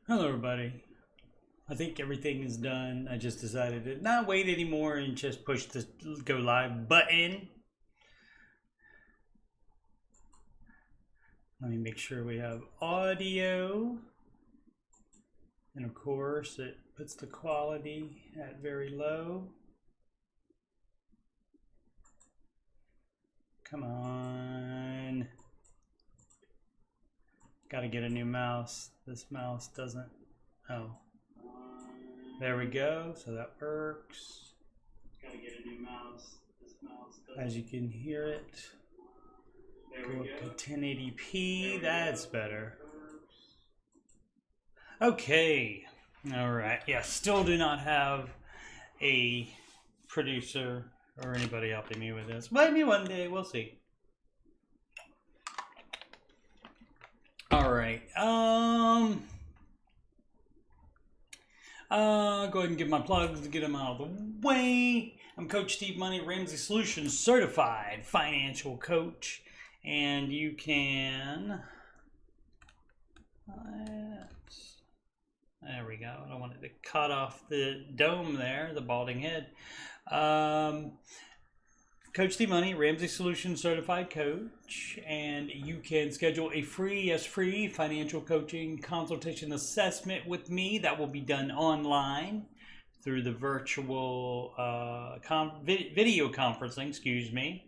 Hello, everybody. I think everything is done. I just decided to not wait anymore and just push the go live button. Let me make sure we have audio. And of course, it puts the quality at very low. Come on. Gotta get a new mouse. This mouse doesn't. Oh. There we go. So that works. Gotta get a new mouse. This mouse doesn't. As you can hear it. Go up to 1080p. That's better. Okay. All right. Yeah, still do not have a producer or anybody helping me with this. Maybe one day. We'll see. All right. Go ahead and give my plugs to get them out of the way. I'm Coach Steve Money, Ramsey Solutions certified financial coach, and you can. There we go. I wanted to cut off the dome there, the balding head. Coach Steve Money, Ramsey Solutions certified coach, and you can schedule a free financial coaching consultation assessment with me that will be done online through the virtual video conferencing,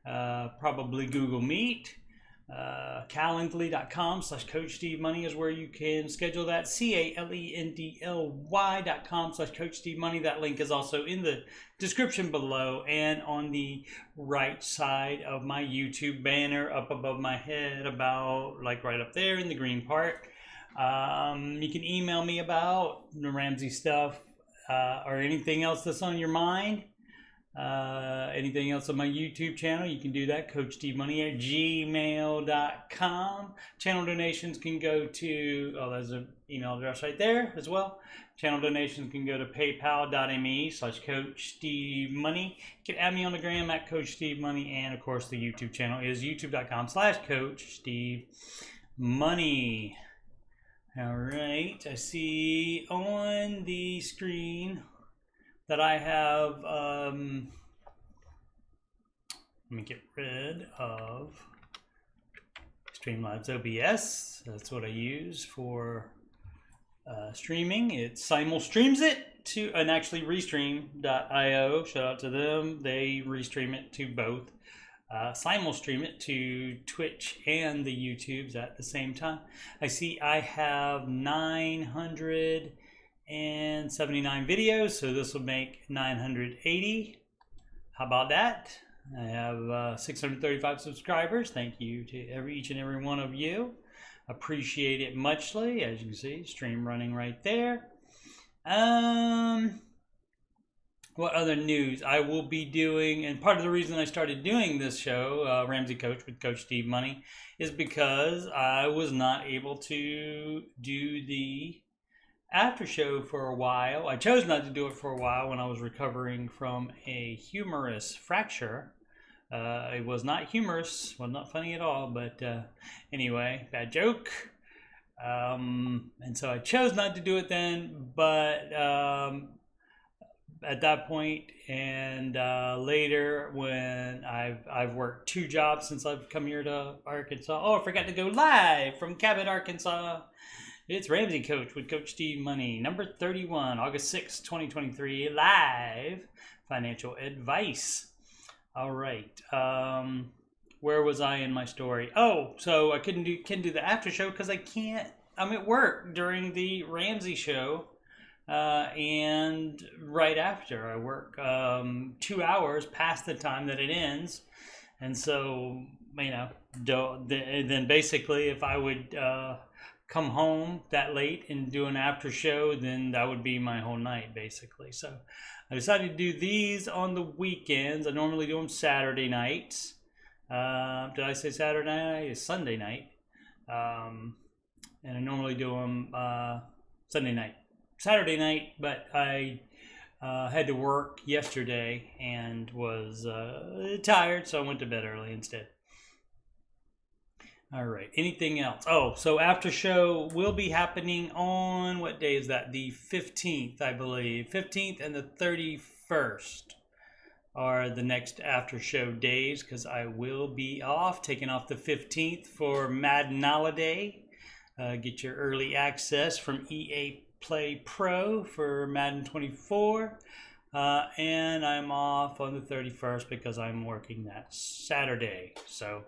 probably Google Meet. Calendly.com/Coach Steve Money is where you can schedule that. Calendly.com/Coach Steve Money. That link is also in the description below and on the right side of my YouTube banner up above my head, about like right up there in the green part. You can email me about the Ramsey stuff or anything else that's on your mind. Anything else on my YouTube channel, you can do that, CoachSteveMoney@gmail.com. Channel donations can go to, there's an email address right there as well. Channel donations can go to paypal.me/CoachSteveMoney. You can add me on the gram at CoachSteveMoney, and of course the YouTube channel is youtube.com/CoachSteveMoney. All right, I see on the screen that I have, let me get rid of Streamlabs OBS. That's what I use for streaming. It simul-streams it to, and actually Restream.io, shout out to them. They restream it to both. Simul-stream it to Twitch and the YouTubes at the same time. I see I have 979 videos, so this will make 980. How about that? I have 635 subscribers. Thank you to each and every one of you. Appreciate it muchly. As you can see, stream running right there. What other news? I will be doing, and part of the reason I started doing this show, Ramsey Coach with Coach Steve Money, is because I was not able to do the after show for a while. I chose not to do it for a while when I was recovering from a humerus fracture. It was not humorous, well, not funny at all, but anyway, bad joke. And so I chose not to do it then, but at that point and later, when I've worked 2 jobs since I've come here to Arkansas. Oh, I forgot to go live from Cabot, Arkansas. It's Ramsey Coach with Coach Steve Money, number 31, August 6, 2023, live financial advice. All right. Where was I in my story? Oh, so I couldn't do the after show because I'm at work during the Ramsey show, and right after I work 2 hours past the time that it ends, and so then basically if I would come home that late and do an after show, then that would be my whole night basically. So I decided to do these on the weekends. I normally do them Saturday nights. Did I say Saturday night? It's Sunday night. And I normally do them Sunday night. Saturday night, but I had to work yesterday and was tired, so I went to bed early instead. All right. Anything else? Oh, so after show will be happening on, what day is that? The 15th, I believe. 15th and the 31st are the next after show days, because I will be off, taking off the 15th for Madden Holiday. Get your early access from EA Play Pro for Madden 24. And I'm off on the 31st because I'm working that Saturday. So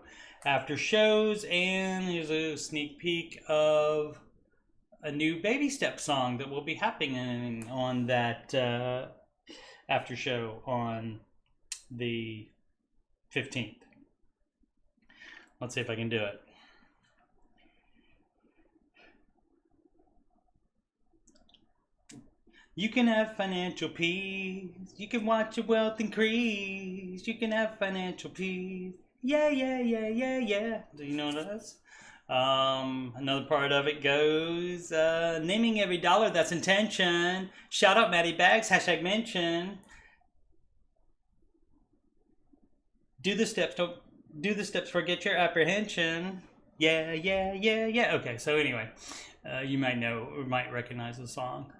after shows, and here's a sneak peek of a new Baby Step song that will be happening on that after show on the 15th. Let's see if I can do it. You can have financial peace. You can watch your wealth increase. You can have financial peace. Yeah, yeah, yeah, yeah, yeah. Do you know what that is? Another part of it goes, naming every dollar that's intention. Shout out Maddie Bags, hashtag mention. Do the steps, don't do the steps, forget your apprehension. Yeah, yeah, yeah, yeah. Okay, so anyway, you might know or might recognize the song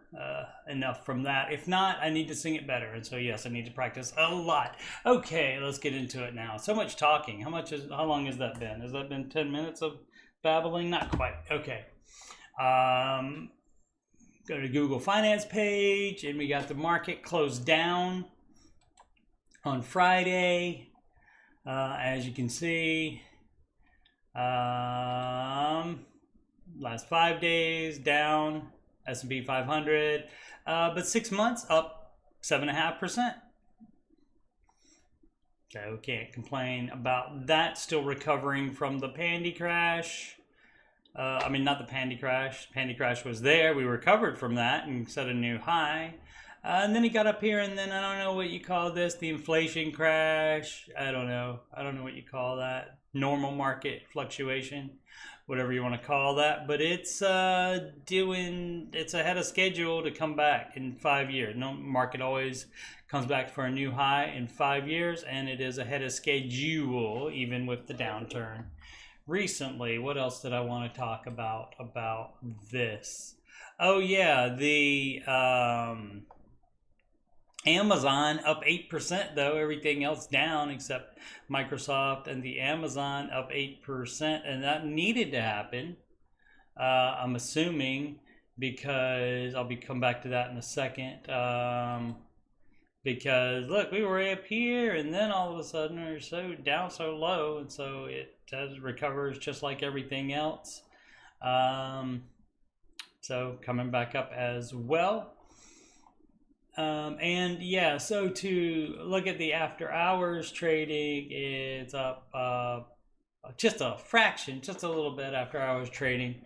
enough from that. If not, I need to sing it better, and so yes, I need to practice a lot. Okay, let's get into it now. So much talking. How long has that been? Has that been 10 minutes of babbling? Not quite. Okay. Go to Google Finance page, and we got the market closed down on Friday. As you can see, last 5 days down, S&P 500, but 6 months up 7.5%. So can't complain about that. Still recovering from the pandy crash. Not the pandy crash. Pandy crash was there. We recovered from that and set a new high. And then he got up here, and then I don't know what you call this, the inflation crash. I don't know what you call that. Normal market fluctuation, whatever you want to call that. But it's it's ahead of schedule to come back in 5 years. No, market always comes back for a new high in 5 years, and it is ahead of schedule even with the downturn. Recently, what else did I want to talk about this? Oh yeah, the Amazon up 8% though, everything else down except Microsoft, and the Amazon up 8%, and that needed to happen. I'm assuming, because I'll come back to that in a second. Because look, we were up here, and then all of a sudden we're so down so low, and so it recovers just like everything else. So coming back up as well. And yeah, so to look at the after hours trading, it's up just a fraction, just a little bit after hours trading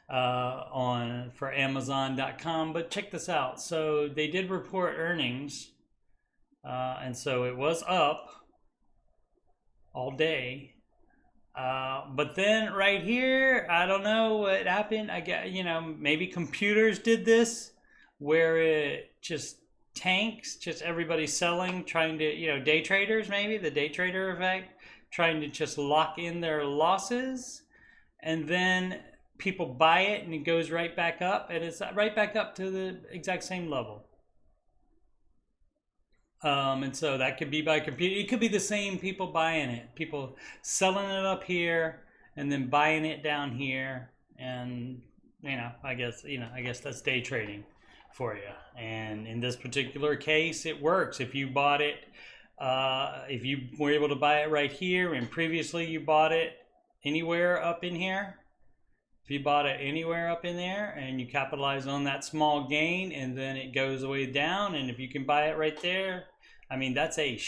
for Amazon.com. But check this out. So they did report earnings, and so it was up all day. But then right here, I don't know what happened. I guess, maybe computers did this, where it just tanks, just everybody selling, trying to, day traders, maybe the day trader effect, trying to just lock in their losses, and then people buy it and it goes right back up, and it's right back up to the exact same level. And so that could be by computer. It could be the same people buying it, people selling it up here and then buying it down here, and I guess that's day trading for you. And in this particular case, it works. If you bought it, if you were able to buy it right here, and previously you bought it anywhere up in here, if you bought it anywhere up in there and you capitalize on that small gain, and then it goes way down, and if you can buy it right there, that's a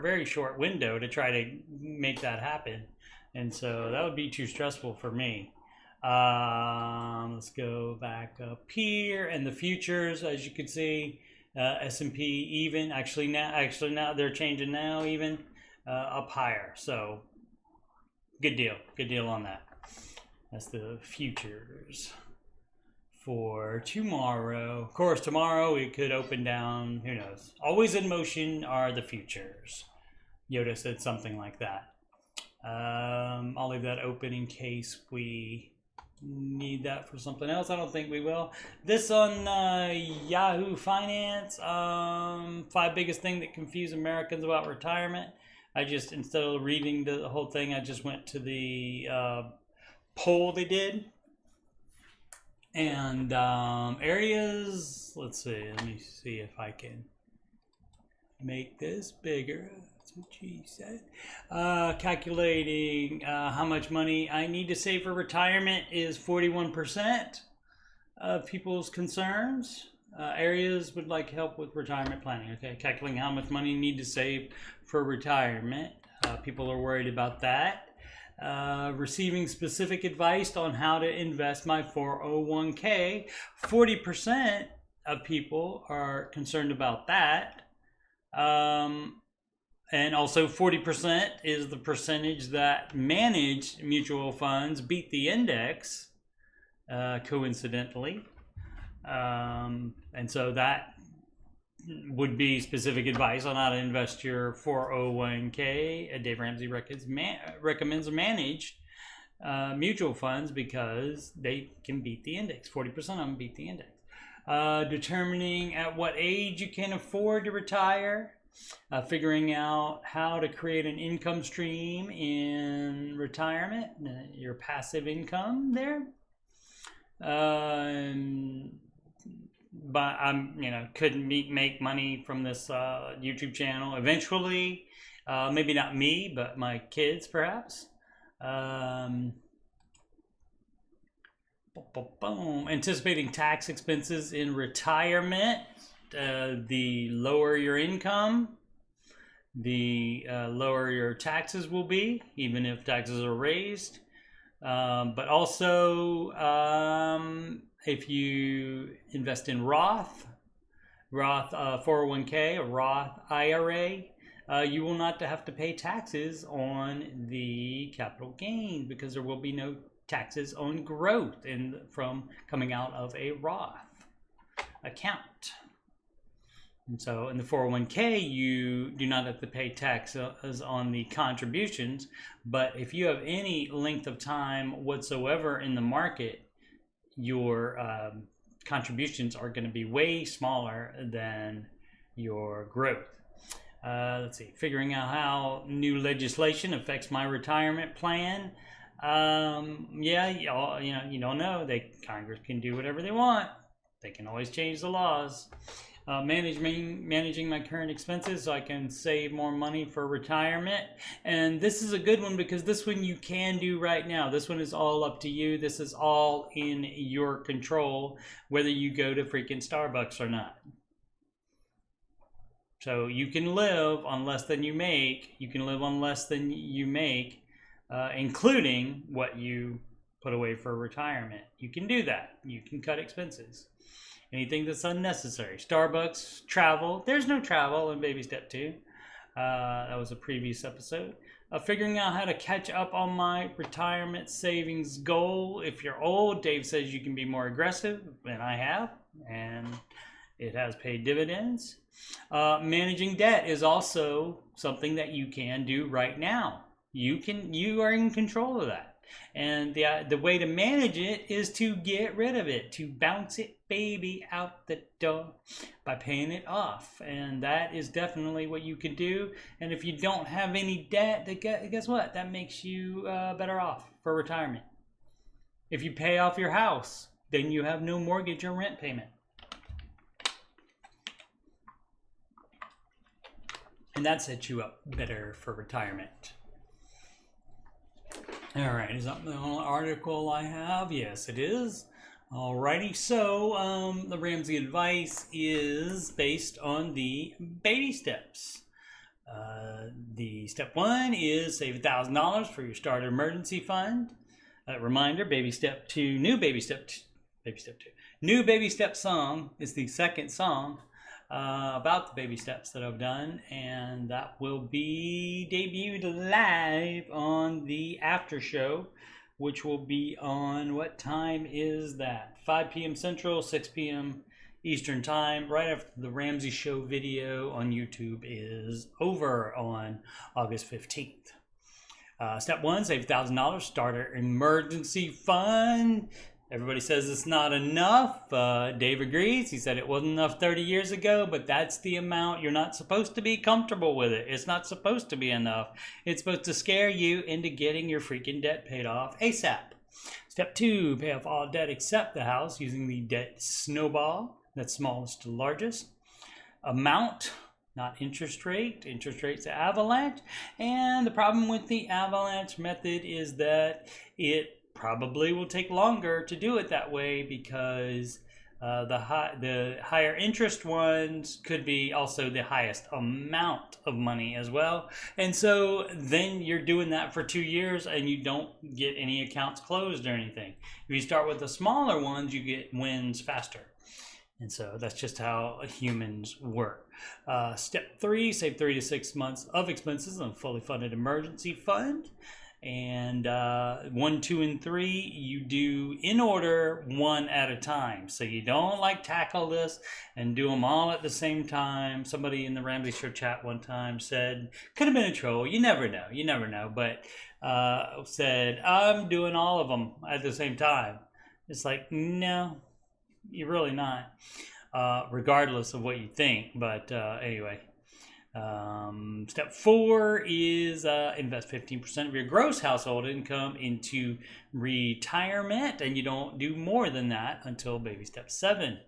very short window to try to make that happen. And so that would be too stressful for me. Let's go back up here, and the futures, as you can see, S&P even, actually now they're changing now, even up higher. So good deal on that. That's the futures for tomorrow. Of course, tomorrow it could open down, who knows. Always in motion are the futures. Yoda said something like that. I'll leave that open in case we need that for something else. I don't think we will. This on Yahoo Finance. 5 biggest things that confuse Americans about retirement. I just, instead of reading the whole thing, I just went to the poll they did. And areas, let's see, let me see if I can make this bigger. That's what she said. Calculating how much money I need to save for retirement is 41% of people's concerns. Areas would like help with retirement planning. Okay, calculating how much money you need to save for retirement. People are worried about that. Receiving specific advice on how to invest my 401k. 40% of people are concerned about that. And also 40% is the percentage that managed mutual funds beat the index, coincidentally. And so that would be specific advice on how to invest your 401k. Dave Ramsey recommends managed mutual funds because they can beat the index. 40% of them beat the index. Determining at what age you can afford to retire. Figuring out how to create an income stream in retirement, your passive income there. But I'm, couldn't make money from this YouTube channel. Eventually, maybe not me, but my kids perhaps. Anticipating tax expenses in retirement. The lower your income, the lower your taxes will be, even if taxes are raised. But also, if you invest in Roth 401k, a Roth IRA, you will not have to pay taxes on the capital gains because there will be no taxes on growth from coming out of a Roth account. And so in the 401k, you do not have to pay taxes on the contributions. But if you have any length of time whatsoever in the market, your contributions are going to be way smaller than your growth. Let's see, figuring out how new legislation affects my retirement plan. You don't know. Congress can do whatever they want. They can always change the laws. Managing my current expenses so I can save more money for retirement. And this is a good one because this one you can do right now. This one is all up to you. This is all in your control, whether you go to freaking Starbucks or not. So you can live on less than you make. You can live on less than you make, including what you put away for retirement. You can do that. You can cut expenses. Anything that's unnecessary. Starbucks, travel. There's no travel in baby step 2. That was a previous episode. Figuring out how to catch up on my retirement savings goal. If you're old, Dave says you can be more aggressive, and I have, and it has paid dividends. Managing debt is also something that you can do right now. You are in control of that. And the way to manage it is to get rid of it, to bounce it, baby, out the door by paying it off. And that is definitely what you can do. And if you don't have any debt, guess what? That makes you better off for retirement. If you pay off your house, then you have no mortgage or rent payment. And that sets you up better for retirement. All right, is that the only article I have? Yes, it is. Alrighty, so the Ramsey advice is based on the baby steps. The step 1 is save $1,000 for your starter emergency fund. Reminder, new baby step 2. New baby step song is the second song about the baby steps that I've done, and that will be debuted live on the after show, which will be on, what time is that? 5 p.m. Central, 6 p.m. Eastern Time, right after the Ramsey Show video on YouTube is over on August 15th. Step 1, save $1,000, start an emergency fund. Everybody says it's not enough. Dave agrees. He said it wasn't enough 30 years ago, but that's the amount. You're not supposed to be comfortable with it. It's not supposed to be enough. It's supposed to scare you into getting your freaking debt paid off ASAP. Step 2, pay off all debt except the house using the debt snowball. That's smallest to largest. Amount, not interest rate. Interest rate's avalanche. And the problem with the avalanche method is that it probably will take longer to do it that way because the higher interest ones could be also the highest amount of money as well. And so then you're doing that for 2 years and you don't get any accounts closed or anything. If you start with the smaller ones, you get wins faster. And so that's just how humans work. Step 3, save 3 to 6 months of expenses on a fully funded emergency fund. And 1, 2, and 3, you do in order, one at a time. So you don't like tackle this and do them all at the same time. Somebody in the Ramsey Show chat one time said, could have been a troll. You never know. But said, I'm doing all of them at the same time. It's like, no, you're really not, regardless of what you think. But anyway. Step 4 is invest 15% of your gross household income into retirement, and you don't do more than that until baby step 7.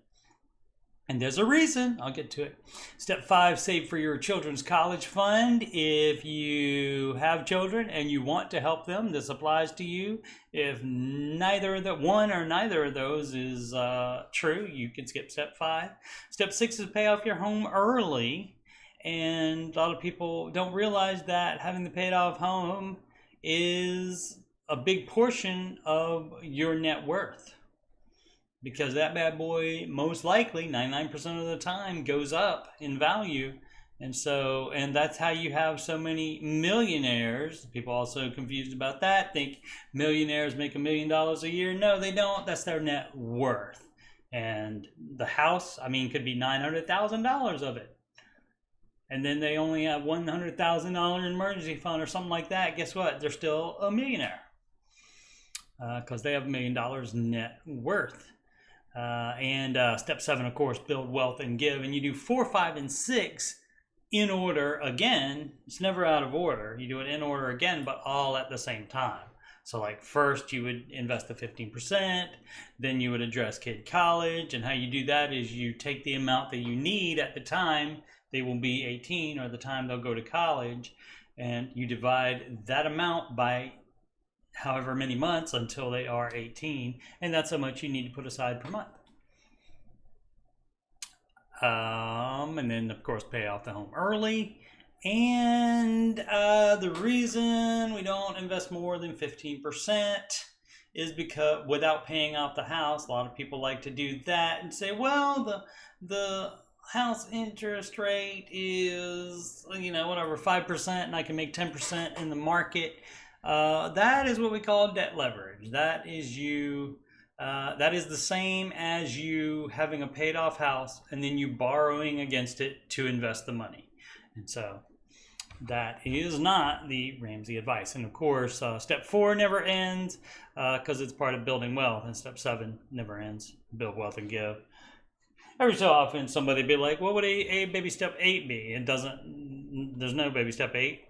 And there's a reason. I'll get to it. Step 5, save for your children's college fund. If you have children and you want to help them, this applies to you. If neither of the one or neither of those is true, you can skip step 5. Step 6 is pay off your home early. And a lot of people don't realize that having the paid off home is a big portion of your net worth. Because that bad boy, most likely, 99% of the time, goes up in value. And so, and that's how you have so many millionaires. People also confused about that, think millionaires make $1 million a year. No, they don't. That's their net worth. And the house, could be $900,000 of it. And then they only have $100,000 emergency fund or something like that. Guess what? They're still a millionaire because they have $1 million net worth. And step 7, of course, build wealth and give. And you do 4, 5, and 6 in order again. It's never out of order. You do it in order again, but all at the same time. So like first you would invest the 15%, then you would address kid college. And how you do that is you take the amount that you need at the time they will be 18 or the time they'll go to college, and you divide that amount by however many months until they are 18, and that's how much you need to put aside per month. And then of course pay off the home early. And the reason we don't invest more than 15% is because without paying off the house, a lot of people like to do that and say, well, the house interest rate is, whatever, 5%, and I can make 10% in the market. That is what we call debt leverage. That is the same as you having a paid off house and then you borrowing against it to invest the money. And so that is not the Ramsey advice. And of course, step 4 never ends because it's part of building wealth, and step 7 never ends. Build wealth and give. Every so often somebody be like, what would a baby step 8 be? It doesn't, there's no baby step 8.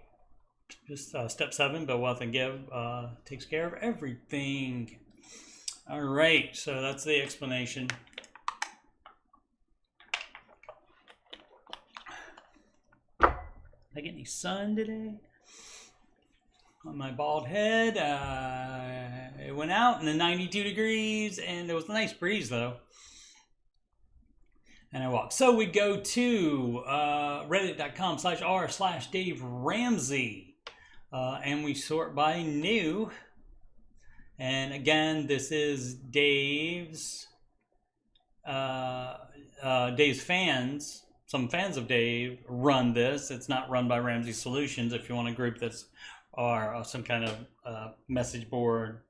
Just step 7, build wealth and give, takes care of everything. All right, so that's the explanation. Did I get any sun today? On my bald head, it went out in the 92 degrees and there was a nice breeze though. And I walk. So we go to reddit.com/r/Dave Ramsey. And we sort by new. And again, this is Dave's fans. Some fans of Dave run this. It's not run by Ramsey Solutions. If you want a group that's or some kind of message board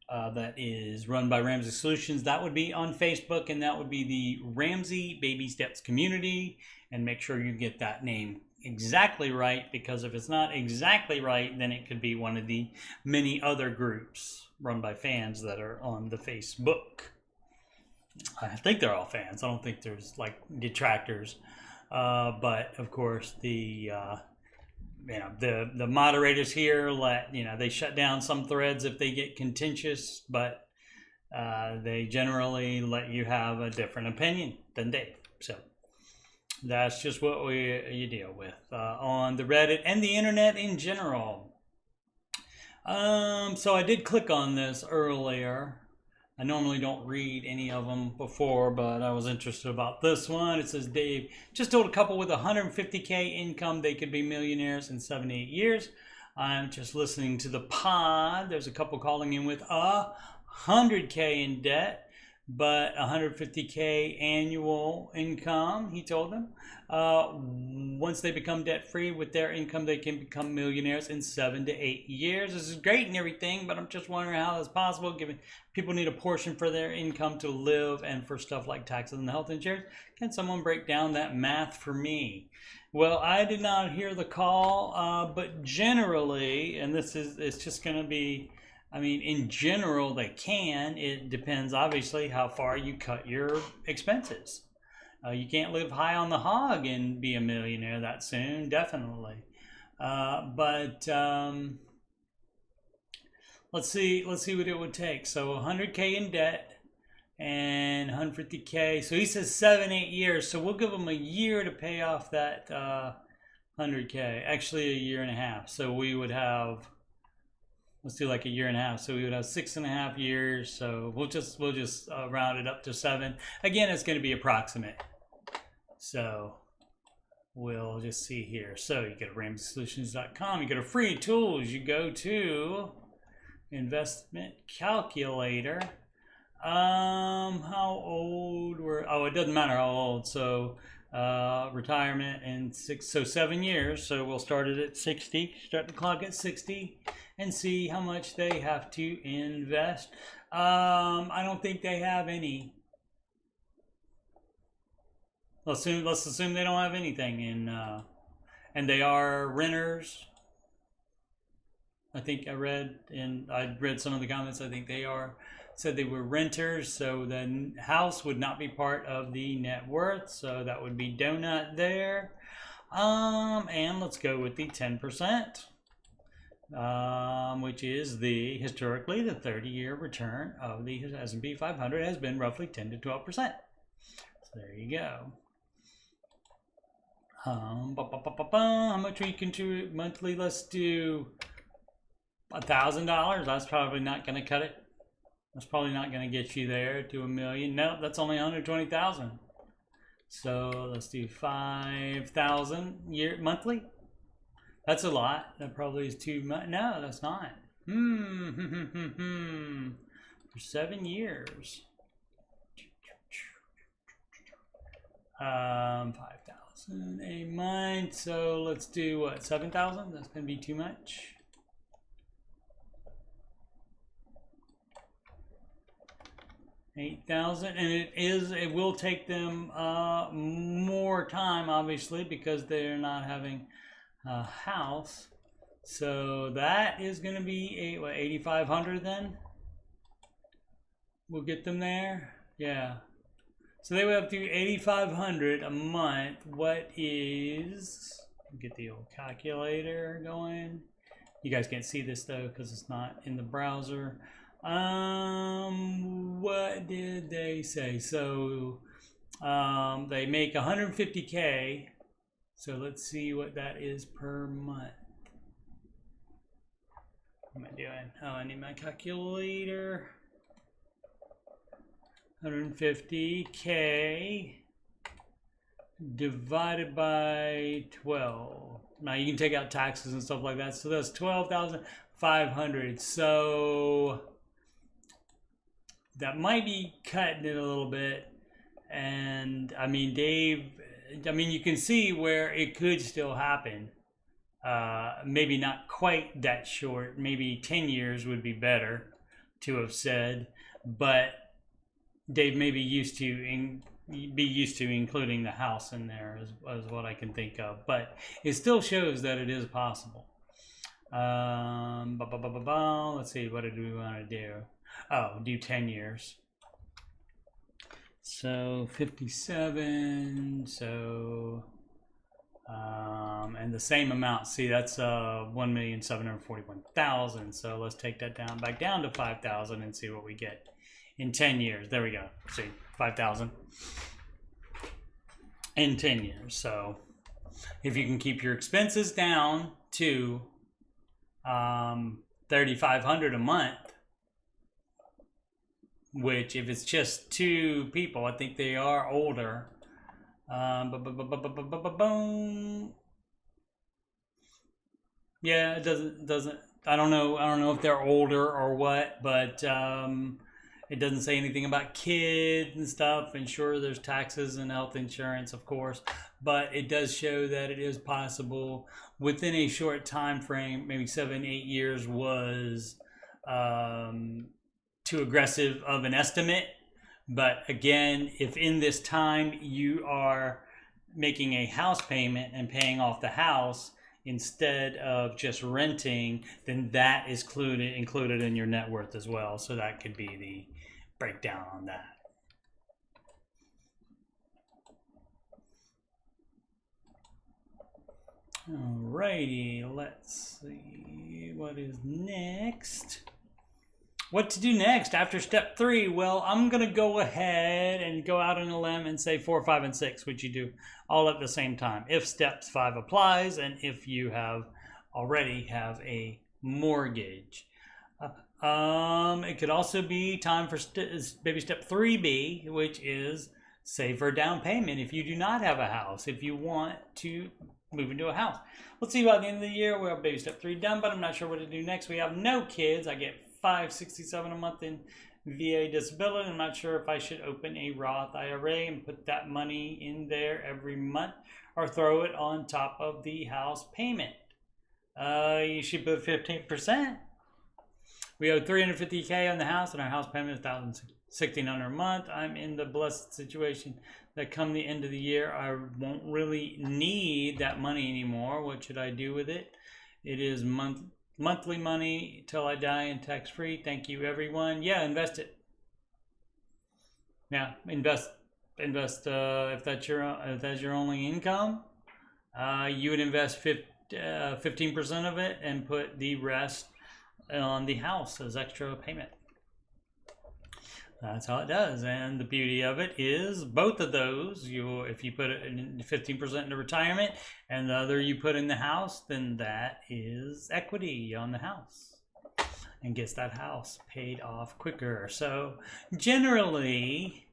that is run by Ramsey Solutions, that would be on Facebook, and that would be the Ramsey Baby Steps community. And make sure you get that name exactly right, because if it's not exactly right, then it could be one of the many other groups run by fans that are on the Facebook. I think they're all fans. I don't think there's like detractors. But of course, the moderators here they shut down some threads if they get contentious, but they generally let you have a different opinion than Dave. So that's just what you deal with on the Reddit and the internet in general. So I did click on this earlier. I normally don't read any of them before, but I was interested about this one. It says, Dave just told a couple with 150K income they could be millionaires in 7 to 8 years. I'm just listening to the pod. There's a couple calling in with 100K in debt, but 150K annual income, he told them. Once they become debt free with their income, they can become millionaires in 7 to 8 years. This is great and everything, but I'm just wondering how that's possible, given people need a portion for their income to live and for stuff like taxes and health insurance. Can someone break down that math for me? Well, I did not hear the call, but generally, and it's just going to be, in general, they can. It depends, obviously, how far you cut your expenses. You can't live high on the hog and be a millionaire that soon, definitely. But let's see what it would take. So 100K in debt and 150K. So he says 7-8 years. So we'll give him a year to pay off that 100K. Actually, a year and a half. So we would have, let's do like a year and a half. So we would have 6.5 years. So we'll just round it up to 7. Again, it's going to be approximate. So we'll just see here. So you go to RamseySolutions.com. You go to free tools. You go to investment calculator. How old were? Oh, it doesn't matter how old. So retirement and 7 years. So we'll start it at 60. Start the clock at 60. And see how much they have to invest. I don't think they have any. Let's assume they don't have anything in, and they are renters. I think I read some of the comments. I think they said they were renters, so the house would not be part of the net worth. So that would be donut there. And let's go with the 10%. Which is historically the 30-year return of the S&P 500 has been roughly 10 to 12%. So there you go. How much we contribute monthly? Let's do $1,000. That's probably not going to cut it. That's probably not going to get you there to $1 million. No, that's only 120,000. So let's do 5,000 monthly. That's a lot. That probably is too much. No, that's not. For 7 years. 5,000 a month. So let's do what? 7,000? That's gonna be too much. $8,000, and it will take them more time, obviously, because they're not having a house. So that is going to be $8,500 then. We'll get them there. Yeah. So they would have to do $8,500 a month. What is? Get the old calculator going. You guys can't see this though because it's not in the browser. What did they say? So they make 150K. So let's see what that is per month. What am I doing? Oh, I need my calculator. 150K divided by 12. Now you can take out taxes and stuff like that. So that's 12,500. So that might be cutting it a little bit. And I mean, Dave, you can see where it could still happen. Maybe not quite that short. Maybe 10 years would be better to have said. But Dave may be used to be used to including the house in there is what I can think of. But it still shows that it is possible. Let's see, what did we want to do? Oh, do 10 years. So 57, so and the same amount. See, that's 1,741,000. So let's take that back down to 5,000 and see what we get in 10 years. There we go. See, 5,000 in 10 years. So if you can keep your expenses down to 3,500 a month, which if it's just 2 people, I think they are older. Yeah, it doesn't. I don't know if they're older or what, but it doesn't say anything about kids and stuff. And sure, there's taxes and health insurance, of course, but it does show that it is possible within a short time frame. Maybe 7-8 years was too aggressive of an estimate. But again, if in this time you are making a house payment and paying off the house instead of just renting, then that is included in your net worth as well. So that could be the breakdown on that. Alrighty, let's see what is next. What to do next after step 3? Well, I'm going to go ahead and go out on a limb and say 4, 5, and 6, which you do all at the same time. If step 5 applies, and if you already have a mortgage. It could also be time for baby step 3B, which is save for a down payment if you do not have a house, if you want to move into a house. Let's see, by the end of the year, we'll have baby step 3 done, but I'm not sure what to do next. We have no kids. I get $567 a month in VA disability. I'm not sure if I should open a Roth IRA and put that money in there every month or throw it on top of the house payment. You should put 15%. We owe $350K on the house and our house payment is $1,600 a month. I'm in the blessed situation that come the end of the year, I won't really need that money anymore. What should I do with it? It is monthly money till I die and tax free. Thank you, everyone. Yeah, invest it. Yeah, invest. If that's your only income, you would invest 15% of it and put the rest on the house as extra payment. That's how it does, and the beauty of it is both of those. If you put it in 15% into retirement, and the other you put in the house, then that is equity on the house, and gets that house paid off quicker. So generally,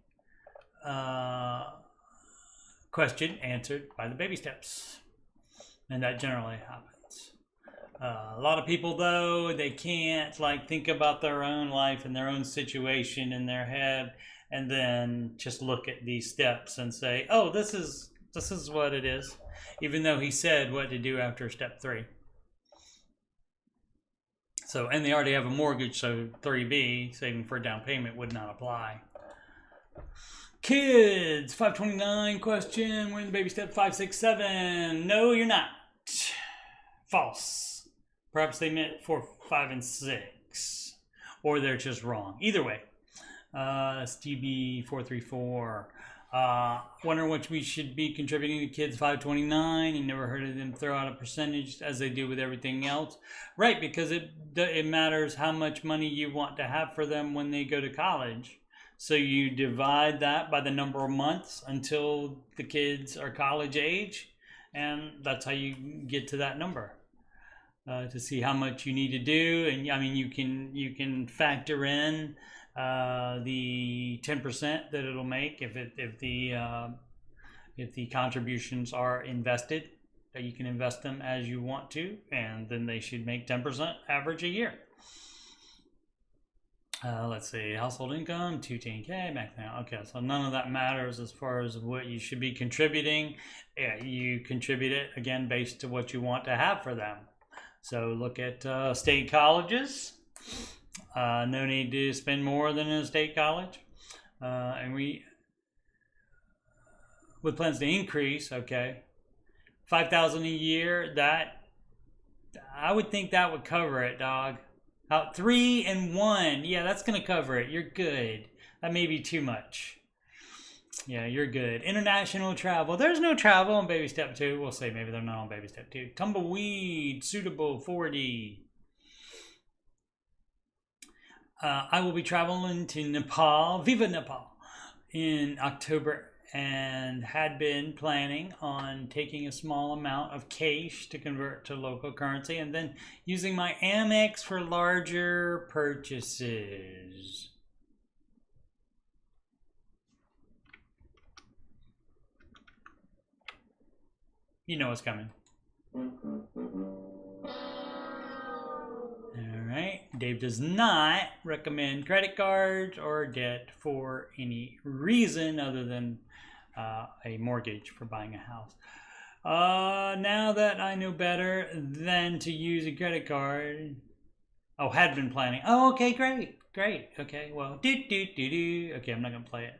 question answered by the baby steps, and that generally happens. A lot of people, though, they can't think about their own life and their own situation in their head and then just look at these steps and say, oh, this is what it is, even though he said what to do after step 3. So, and they already have a mortgage, so 3B, saving for a down payment, would not apply. Kids, 529 question, we're in the baby step 5, 6, 7. No, you're not. False. Perhaps they meant 4, 5, and 6. Or they're just wrong. Either way. That's GB434. Wonder what we should be contributing to kids 529. You never heard of them throw out a percentage as they do with everything else. Right, because it matters how much money you want to have for them when they go to college. So you divide that by the number of months until the kids are college age. And that's how you get to that number. To see how much you need to do, and I mean you can factor in the 10% that it'll make if the contributions are invested. That you can invest them as you want to, and then they should make 10% average a year. Let's see, household income 210K max now. Okay, so none of that matters as far as what you should be contributing. You contribute it again based to what you want to have for them. So look at state colleges. No need to spend more than a state college. And with plans to increase. Okay, 5,000 a year. That I would think that would cover it, dog. 3 and 1. Yeah, that's gonna cover it. You're good. That may be too much. Yeah, you're good. International travel. There's no travel on baby step 2. We'll say maybe they're not on baby step 2. Tumbleweed, suitable 40. I will be traveling to Nepal, Viva Nepal, in October, and had been planning on taking a small amount of cash to convert to local currency and then using my Amex for larger purchases. You know what's coming. Alright, Dave does not recommend credit cards or debt for any reason other than a mortgage for buying a house. Now that I know better than to use a credit card. Oh, had been planning. Oh, okay, great. Okay, well, okay, I'm not gonna play it.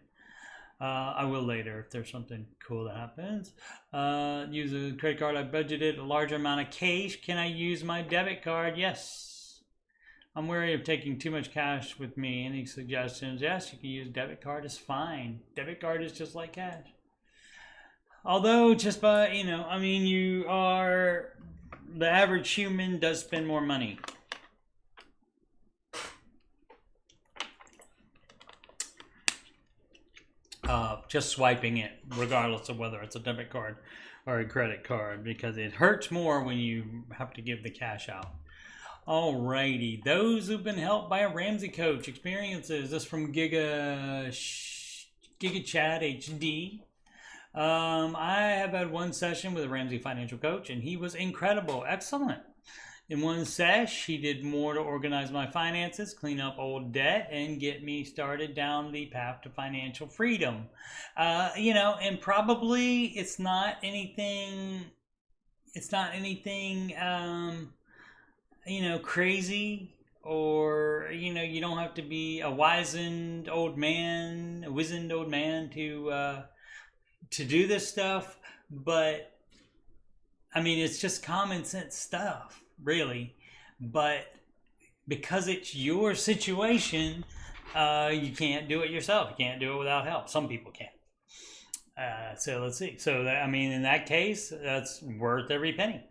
I will later if there's something cool that happens. Use a credit card. I budgeted a larger amount of cash. Can I use my debit card? Yes. I'm wary of taking too much cash with me. Any suggestions? Yes, you can use debit card. It's fine. Debit card is just like cash. Although, just by, the average human does spend more money. Just swiping it, regardless of whether it's a debit card or a credit card, because it hurts more when you have to give the cash out. Alrighty, those who've been helped by a Ramsey coach experiences. This from Giga Chad HD. I have had one session with a Ramsey financial coach, and he was incredible, excellent. In one sesh, he did more to organize my finances, clean up old debt, and get me started down the path to financial freedom. And probably it's not anything crazy, or, you don't have to be a wizened old man to do this stuff, but it's just common sense stuff, really. But because it's your situation, you can't do it yourself. You can't do it without help. Some people can. So let's see. So in that case, that's worth every penny.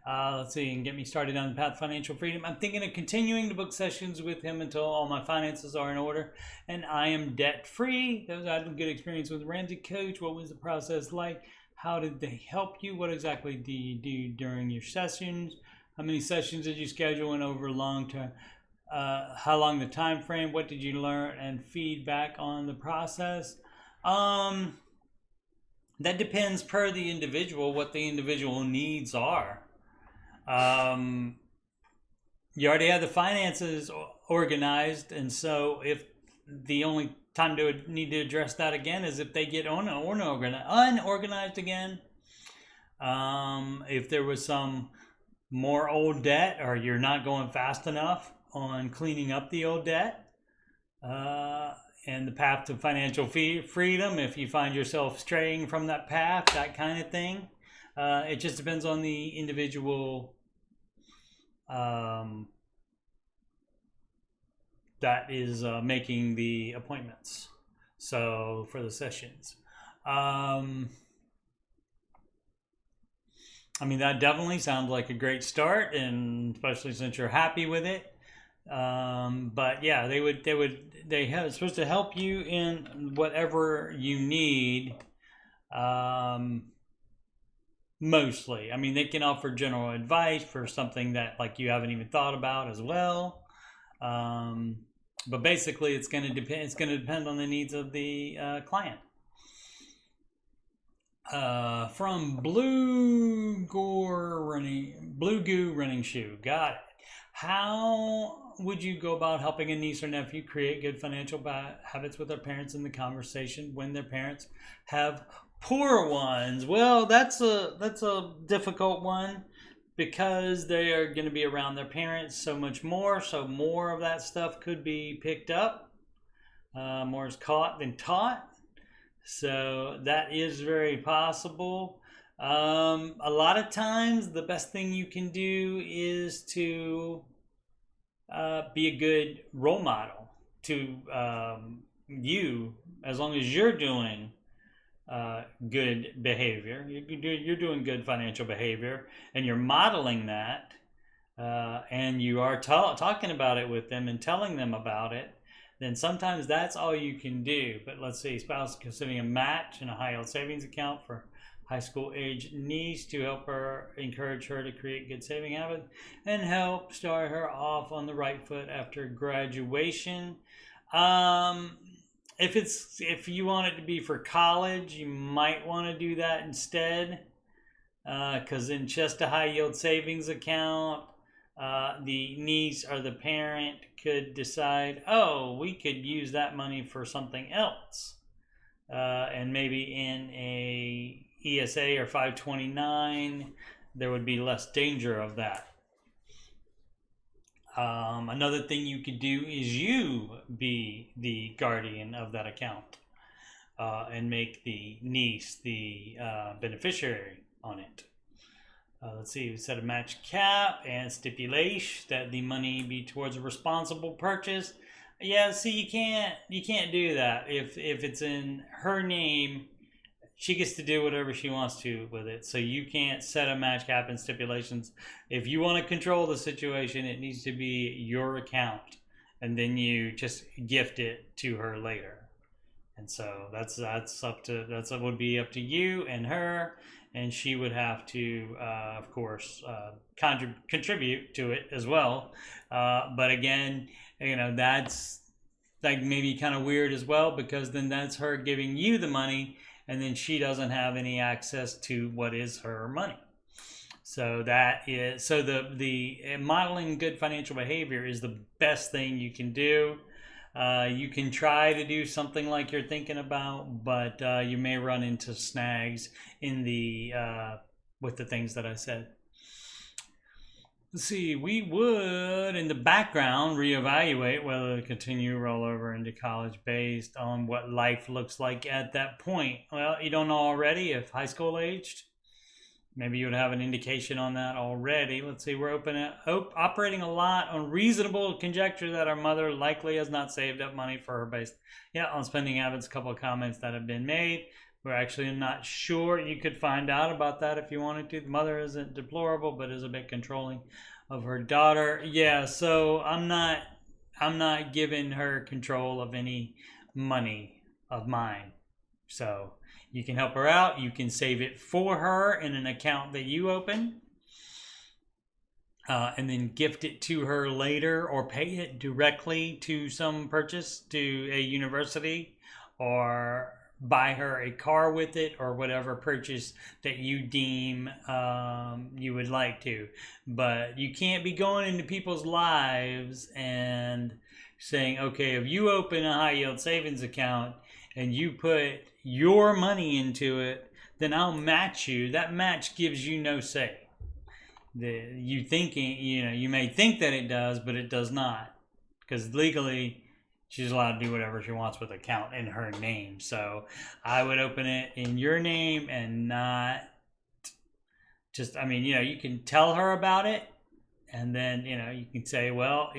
Let's see, and get me started on the path to financial freedom. I'm thinking of continuing to book sessions with him until all my finances are in order and I am debt free. I had a good experience with Ramsey Coach. What was the process like? How did they help you? What exactly do you do during your sessions? How many sessions did you schedule and over long term? How long the time frame? What did you learn and feedback on the process? That depends per the individual, what the individual needs are. You already have the finances organized, and so if the only time to need to address that again is if they get unorganized again. If there was some more old debt, or you're not going fast enough on cleaning up the old debt, and the path to financial freedom, if you find yourself straying from that path, that kind of thing. It just depends on the individual that is making the appointments, so for the sessions. That definitely sounds like a great start, and especially since you're happy with it. But yeah, they're supposed to help you in whatever you need. Mostly. They can offer general advice for something that you haven't even thought about as well. But basically it's going to depend on the needs of the client. From Blue Goo Running Shoe. Got it. How would you go about helping a niece or nephew create good financial habits with their parents in the conversation when their parents have poor ones? Well, that's a difficult one, because they are going to be around their parents so much more, so more of that stuff could be picked up. More is caught than taught. So that is very possible. A lot of times, the best thing you can do is to be a good role model to you, as long as you're doing good behavior. You're doing good financial behavior, and you're modeling that, and you are talking about it with them and telling them about it. Then sometimes that's all you can do. But let's say spouse considering a match in a high yield savings account for high school age niece to help her, encourage her to create good saving habits, and help start her off on the right foot after graduation. If you want it to be for college, you might want to do that instead, because in just a high yield savings account, the niece or the parent could decide, oh, we could use that money for something else, and maybe in a ESA or 529, there would be less danger of that. Another thing you could do is you be the guardian of that account, and make the niece the beneficiary on it. Let's see, we set a match cap and stipulation that the money be towards a responsible purchase. Yeah, see, you can't do that. If it's in her name, she gets to do whatever she wants to with it. So you can't set a match cap and stipulations. If you want to control the situation, it needs to be your account, and then you just gift it to her later. And so that would be up to you and her, and she would have to, of course, contribute to it as well. But again, that's like maybe kind of weird as well, because then that's her giving you the money, and then she doesn't have any access to what is her money. So the modeling good financial behavior is the best thing you can do. You can try to do something like you're thinking about, but you may run into snags in with the things that I said. Let's see, we would, in the background, reevaluate whether to continue rollover into college based on what life looks like at that point. Well, you don't know already if high school aged. Maybe you would have an indication on that already. Let's see, we're operating a lot on reasonable conjecture that our mother likely has not saved up money for her base. Yeah, on spending habits, a couple of comments that have been made. We're actually not sure. You could find out about that if you wanted to. The mother isn't deplorable, but is a bit controlling of her daughter. Yeah, so I'm not giving her control of any money of mine. So you can help her out. You can save it for her in an account that you open, and then gift it to her later, or pay it directly to some purchase to a university, or buy her a car with it, or whatever purchase that you deem you would like to. But you can't be going into people's lives and saying, okay, if you open a high yield savings account and you put your money into it, then I'll match you. That match gives you no say. You may think that it does, but it does not, because legally she's allowed to do whatever she wants with the account in her name. So I would open it in your name and not just, you can tell her about it, and then, you can say, well,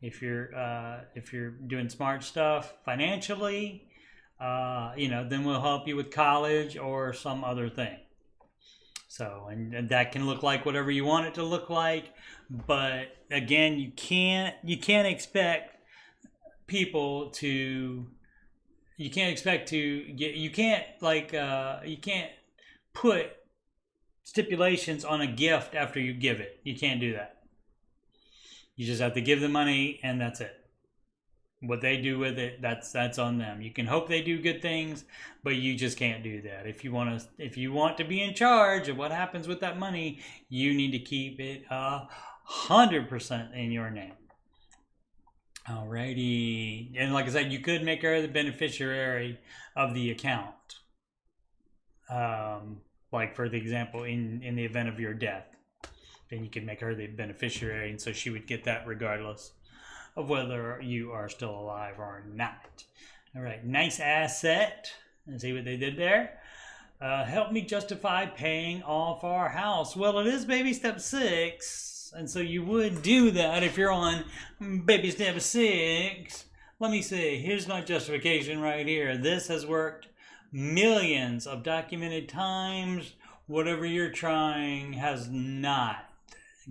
if you're doing smart stuff financially, then we'll help you with college or some other thing. So, and that can look like whatever you want it to look like. But again, you can't expect people to, you can't put stipulations on a gift after you give it. You can't do that. You just have to give the money, and that's it. What they do with it, that's on them. You can hope they do good things, but you just can't do that. If you want to be in charge of what happens with that money, you need to keep it 100% in your name. Alrighty, and like I said, you could make her the beneficiary of the account. Like for the example, in the event of your death, then you could make her the beneficiary, and so she would get that regardless of whether you are still alive or not. All right, nice asset. And see what they did there? Help me justify paying off our house. Well, it is baby step 6, and so you would do that if you're on baby step 6. Let me see. Here's my justification right here. This has worked millions of documented times. Whatever you're trying has not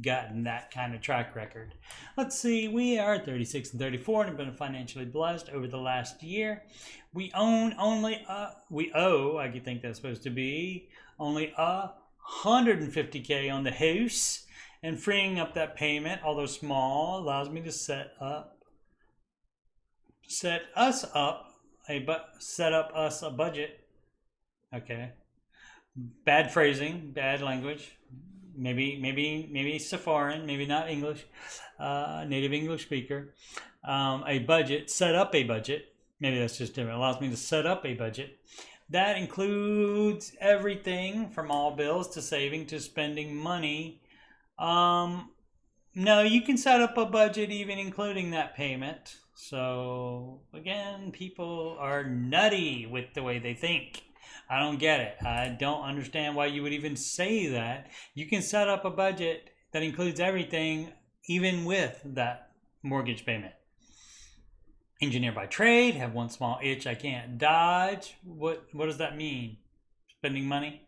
gotten that kind of track record. Let's see, we are 36 and 34 and have been financially blessed over the last year. We owe, I think that's supposed to be, only $150K on the house, and freeing up that payment, although small, allows me to set us a budget. Okay. Bad phrasing, bad language. Maybe Safaran, maybe not English, native English speaker. A budget, set up a budget. Maybe that's just different. It allows me to set up a budget. That includes everything from all bills to saving to spending money. No, you can set up a budget even including that payment. So again, people are nutty with the way they think. I don't get it. I don't understand why you would even say that. You can set up a budget that includes everything, even with that mortgage payment. Engineer by trade, have one small itch I can't dodge. What does that mean? Spending money?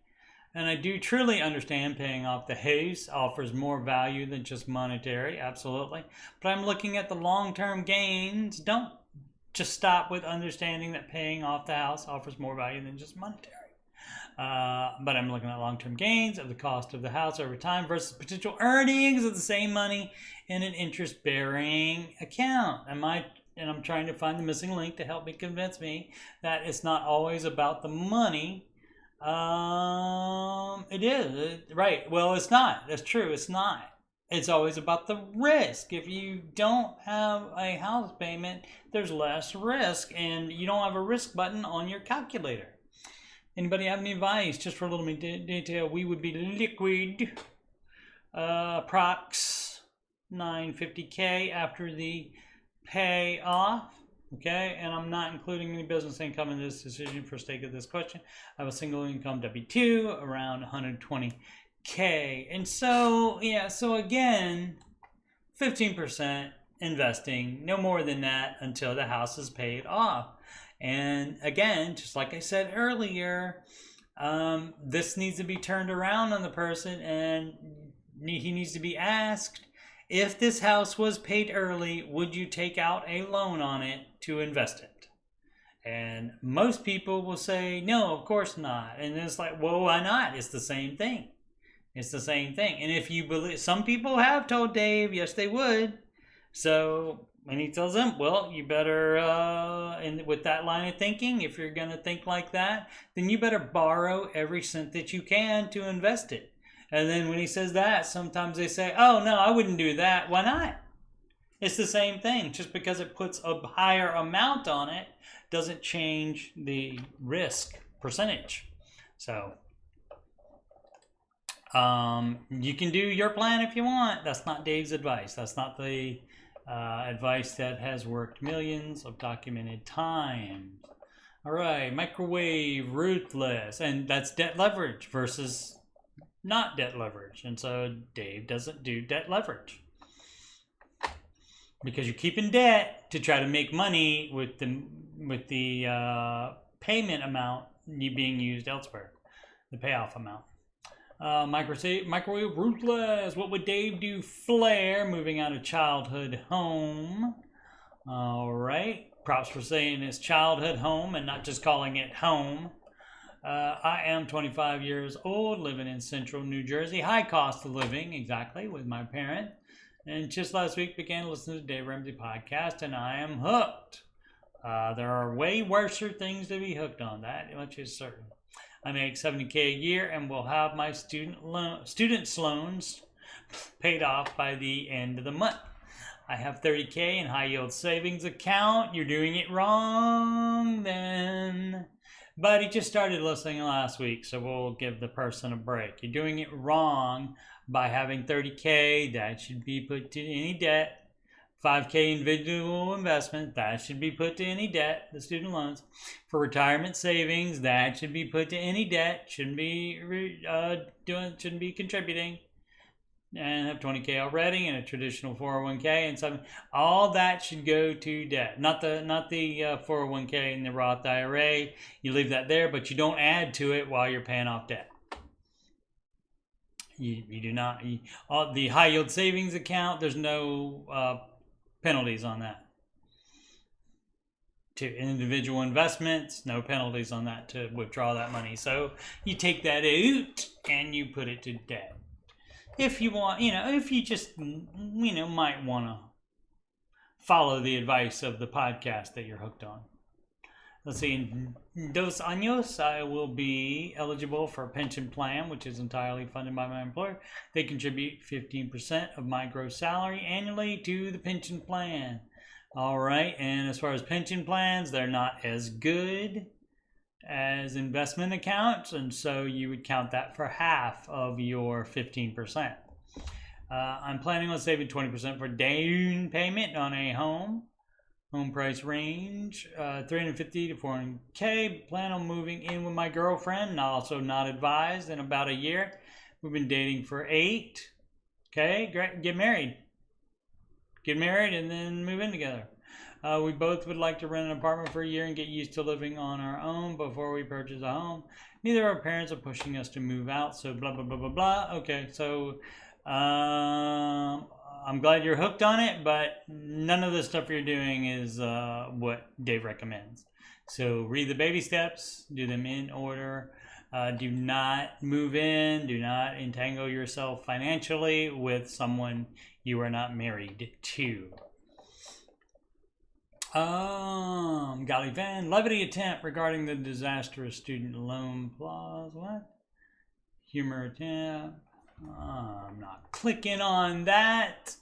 And I do truly understand paying off the house offers more value than just monetary, absolutely. But I'm looking at the long-term gains. Don't just stop with understanding that paying off the house offers more value than just monetary. But I'm looking at long-term gains of the cost of the house over time versus potential earnings of the same money in an interest-bearing account. And I'm trying to find the missing link to help me convince me that it's not always about the money. It is, right. Well, it's not. That's true. It's not. It's always about the risk. If you don't have a house payment, there's less risk, and you don't have a risk button on your calculator. Anybody have any advice? Just for a little bit of detail, we would be liquid, prox 950K after the pay off. Okay, and I'm not including any business income in this decision for sake of this question. I have a single income W-2 around 120K. And so, so again, 15% investing, no more than that until the house is paid off. And again, just like I said earlier, this needs to be turned around on the person, and he needs to be asked, if this house was paid early, would you take out a loan on it to invest it? And most people will say, no, of course not. And it's like, well, why not? It's the same thing. It's the same thing. And if you believe, some people have told Dave, yes, they would. So when he tells them, well, you better, and with that line of thinking, if you're going to think like that, then you better borrow every cent that you can to invest it. And then when he says that, sometimes they say, oh, no, I wouldn't do that. Why not? It's the same thing. Just because it puts a higher amount on it doesn't change the risk percentage. So you can do your plan if you want. That's not Dave's advice. That's not the advice that has worked millions of documented times. All right, microwave, ruthless. And that's debt leverage versus not debt leverage. And so Dave doesn't do debt leverage because you're keeping debt to try to make money with the payment amount being used elsewhere, the payoff amount. Microwave ruthless. What would Dave do? Flare, moving out of childhood home. All right, props for saying it's childhood home and not just calling it home. I am 25 years old, living in central New Jersey. High cost of living, exactly, with my parent. And just last week began listening to Dave Ramsey Podcast, and I am hooked. There are way worser things to be hooked on, that much is certain. I make $70K a year and will have my student loans paid off by the end of the month. I have $30K in high yield savings account. You're doing it wrong then. But he just started listening last week, so we'll give the person a break. You're doing it wrong by having $30K. That should be put to any debt 5K individual investment, that should be put to any debt, the student loans. For retirement savings, that should be put to any debt, shouldn't be contributing. And have 20K already in a traditional 401K and something. All that should go to debt, not the 401K and the Roth IRA. You leave that there, but you don't add to it while you're paying off debt. You do not. The high yield savings account, there's no penalties on that. To individual investments, no penalties on that to withdraw that money. So you take that out and you put it to debt. If you want, if you just, might want to follow the advice of the podcast that you're hooked on. Let's see, in 2 años, I will be eligible for a pension plan, which is entirely funded by my employer. They contribute 15% of my gross salary annually to the pension plan. All right, and as far as pension plans, they're not as good as investment accounts, and so you would count that for half of your 15%. I'm planning on saving 20% for down payment on a home price range, 350 to 400K. Plan on moving in with my girlfriend, also not advised, in about a year. We've been dating for 8. Okay, great. Get married and then move in together. We both would like to rent an apartment for a year and get used to living on our own before we purchase a home. Neither of our parents are pushing us to move out, so blah, blah, blah, blah, blah. Okay, so I'm glad you're hooked on it, but none of the stuff you're doing is what Dave recommends. So read the baby steps, do them in order. Do not move in, do not entangle yourself financially with someone you are not married to. Golly Van, levity attempt regarding the disastrous student loan clause. What? Humor attempt. I'm not clicking on that.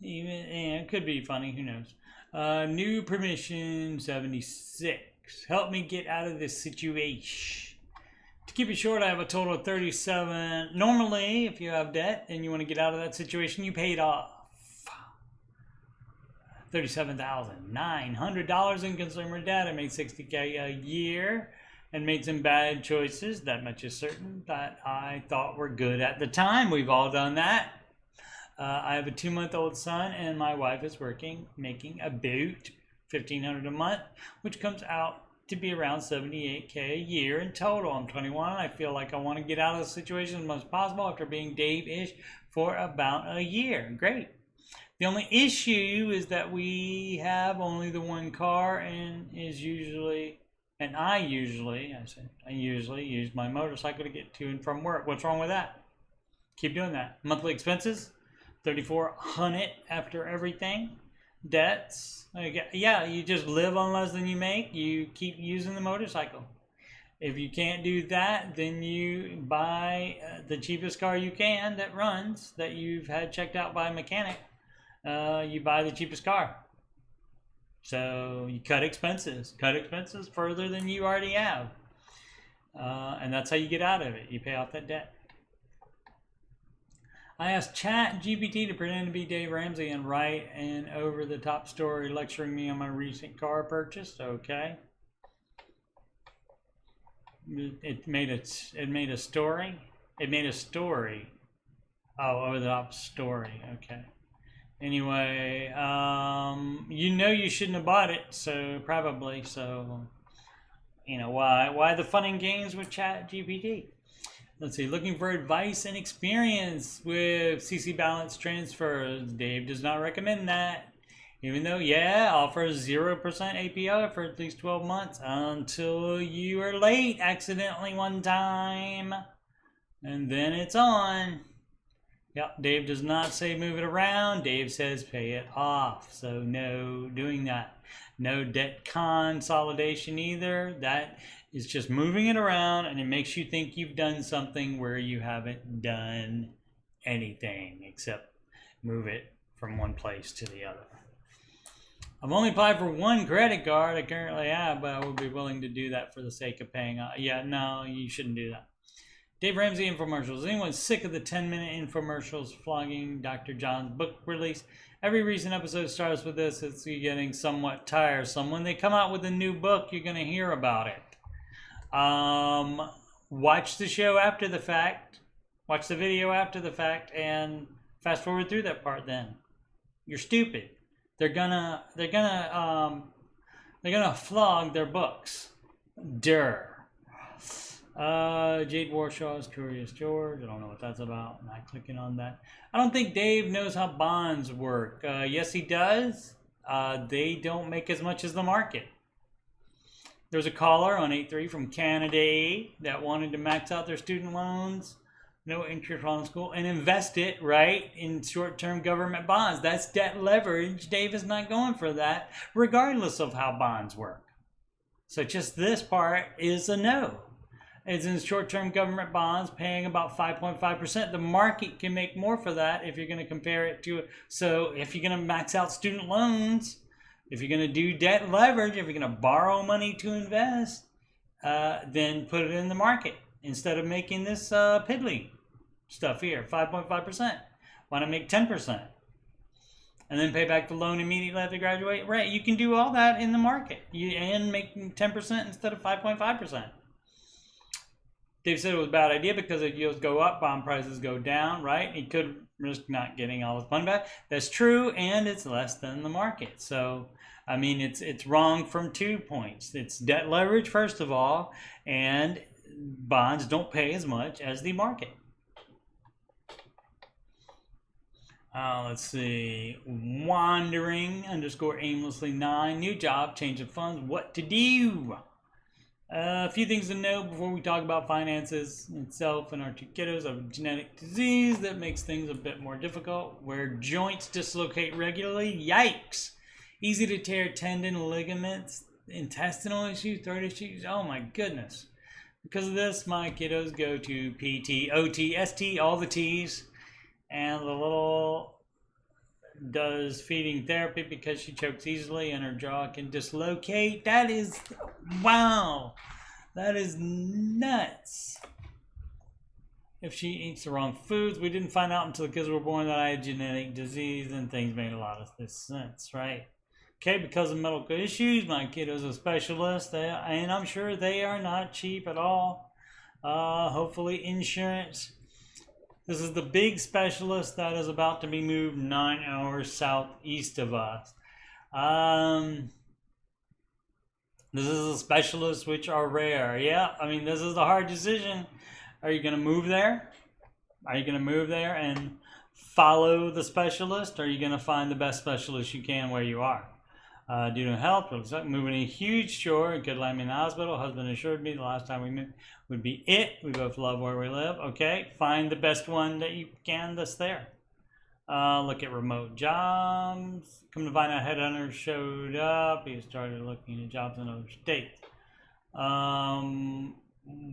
Even it could be funny, who knows. New permission 76. Help me get out of this situation. To keep it short, I have a total of 37. Normally, if you have debt and you want to get out of that situation, you paid off $37,900 in consumer debt. I made $60K a year and made some bad choices. That much is certain that I thought were good at the time. We've all done that. I have a 2-month-old son, and my wife is working, making about $1,500 a month, which comes out to be around $78K a year in total. I'm 21, and I feel like I want to get out of the situation as much as possible after being Dave-ish for about a year. Great. The only issue is that we have only the one car, and I usually use my motorcycle to get to and from work. What's wrong with that? Keep doing that. Monthly expenses, $3,400 after everything. Debts, yeah, you just live on less than you make. You keep using the motorcycle. If you can't do that, then you buy the cheapest car you can that runs, that you've had checked out by a mechanic. You buy the cheapest car. So you cut expenses further than you already have. And that's how you get out of it. You pay off that debt. I asked ChatGPT to pretend to be Dave Ramsey and write an over-the-top story lecturing me on my recent car purchase. Okay. It made a story. Oh, over-the-top story. Okay. Anyway, you shouldn't have bought it, so probably. So, why the fun and games with ChatGPT? Let's see, looking for advice and experience with CC balance transfers. Dave does not recommend that. Even though, offers 0% APR for at least 12 months until you are late accidentally one time. And then it's on. Yep, Dave does not say move it around. Dave says pay it off. So no doing that. No debt consolidation either. That is just moving it around, and it makes you think you've done something where you haven't done anything except move it from one place to the other. I've only applied for one credit card I currently have, but I would be willing to do that for the sake of paying off. Yeah, no, you shouldn't do that. Dave Ramsey infomercials. Is anyone sick of the 10-minute infomercials flogging Dr. John's book release? Every recent episode starts with this. It's getting somewhat tiresome. When they come out with a new book, you're going to hear about it. Watch the show after the fact. Watch the video after the fact and fast forward through that part then. You're stupid. They're gonna flog their books. Jade Warshaw's Curious George. I don't know what that's about. I'm not clicking on that. I don't think Dave knows how bonds work. Yes, he does. They don't make as much as the market. There's a caller on 8-3 from Canada that wanted to max out their student loans, no interest on school, and invest it, right, in short-term government bonds. That's debt leverage. Dave is not going for that, regardless of how bonds work. So just this part is a no. It's in short-term government bonds, paying about 5.5%. The market can make more for that if you're going to compare it to. So if you're going to max out student loans, if you're going to do debt leverage, if you're going to borrow money to invest, then put it in the market instead of making this piddly stuff here, 5.5%. Why not make 10%? And then pay back the loan immediately after graduate? Right, you can do all that in the market and make 10% instead of 5.5%. Dave said it was a bad idea because if yields go up, bond prices go down, right? He could risk not getting all his money back. That's true, and it's less than the market. So, I mean, it's wrong from 2 points. It's debt leverage, first of all, and bonds don't pay as much as the market. Let's see. Wandering _ aimlessly 9. New job, change of funds, what to do? A few things to know before we talk about finances itself. And our two kiddos have a genetic disease that makes things a bit more difficult, where joints dislocate regularly. Yikes! Easy to tear tendon, ligaments, intestinal issues, throat issues. Oh my goodness. Because of this, my kiddos go to PT, OT, ST, all the T's. And the little does feeding therapy because she chokes easily and her jaw can dislocate. That is, wow, that is nuts. If she eats the wrong foods, we didn't find out until the kids were born that I had genetic disease, and things made a lot of this sense, right? Okay, because of medical issues, my kiddo's a specialist, and I'm sure they are not cheap at all. Hopefully insurance. This is the big specialist that is about to be moved 9 hours southeast of us. This is a specialist which are rare. Yeah, I mean, this is a hard decision. Are you going to move there? Are you going to move there and follow the specialist? Or are you going to find the best specialist you can where you are? Due to health, moving a huge chore. It could land me in the hospital. Husband assured me the last time we moved would be it. We both love where we live. Okay, find the best one that you can that's there. Look at remote jobs. Come to find out, headhunters showed up. He started looking at jobs in other states.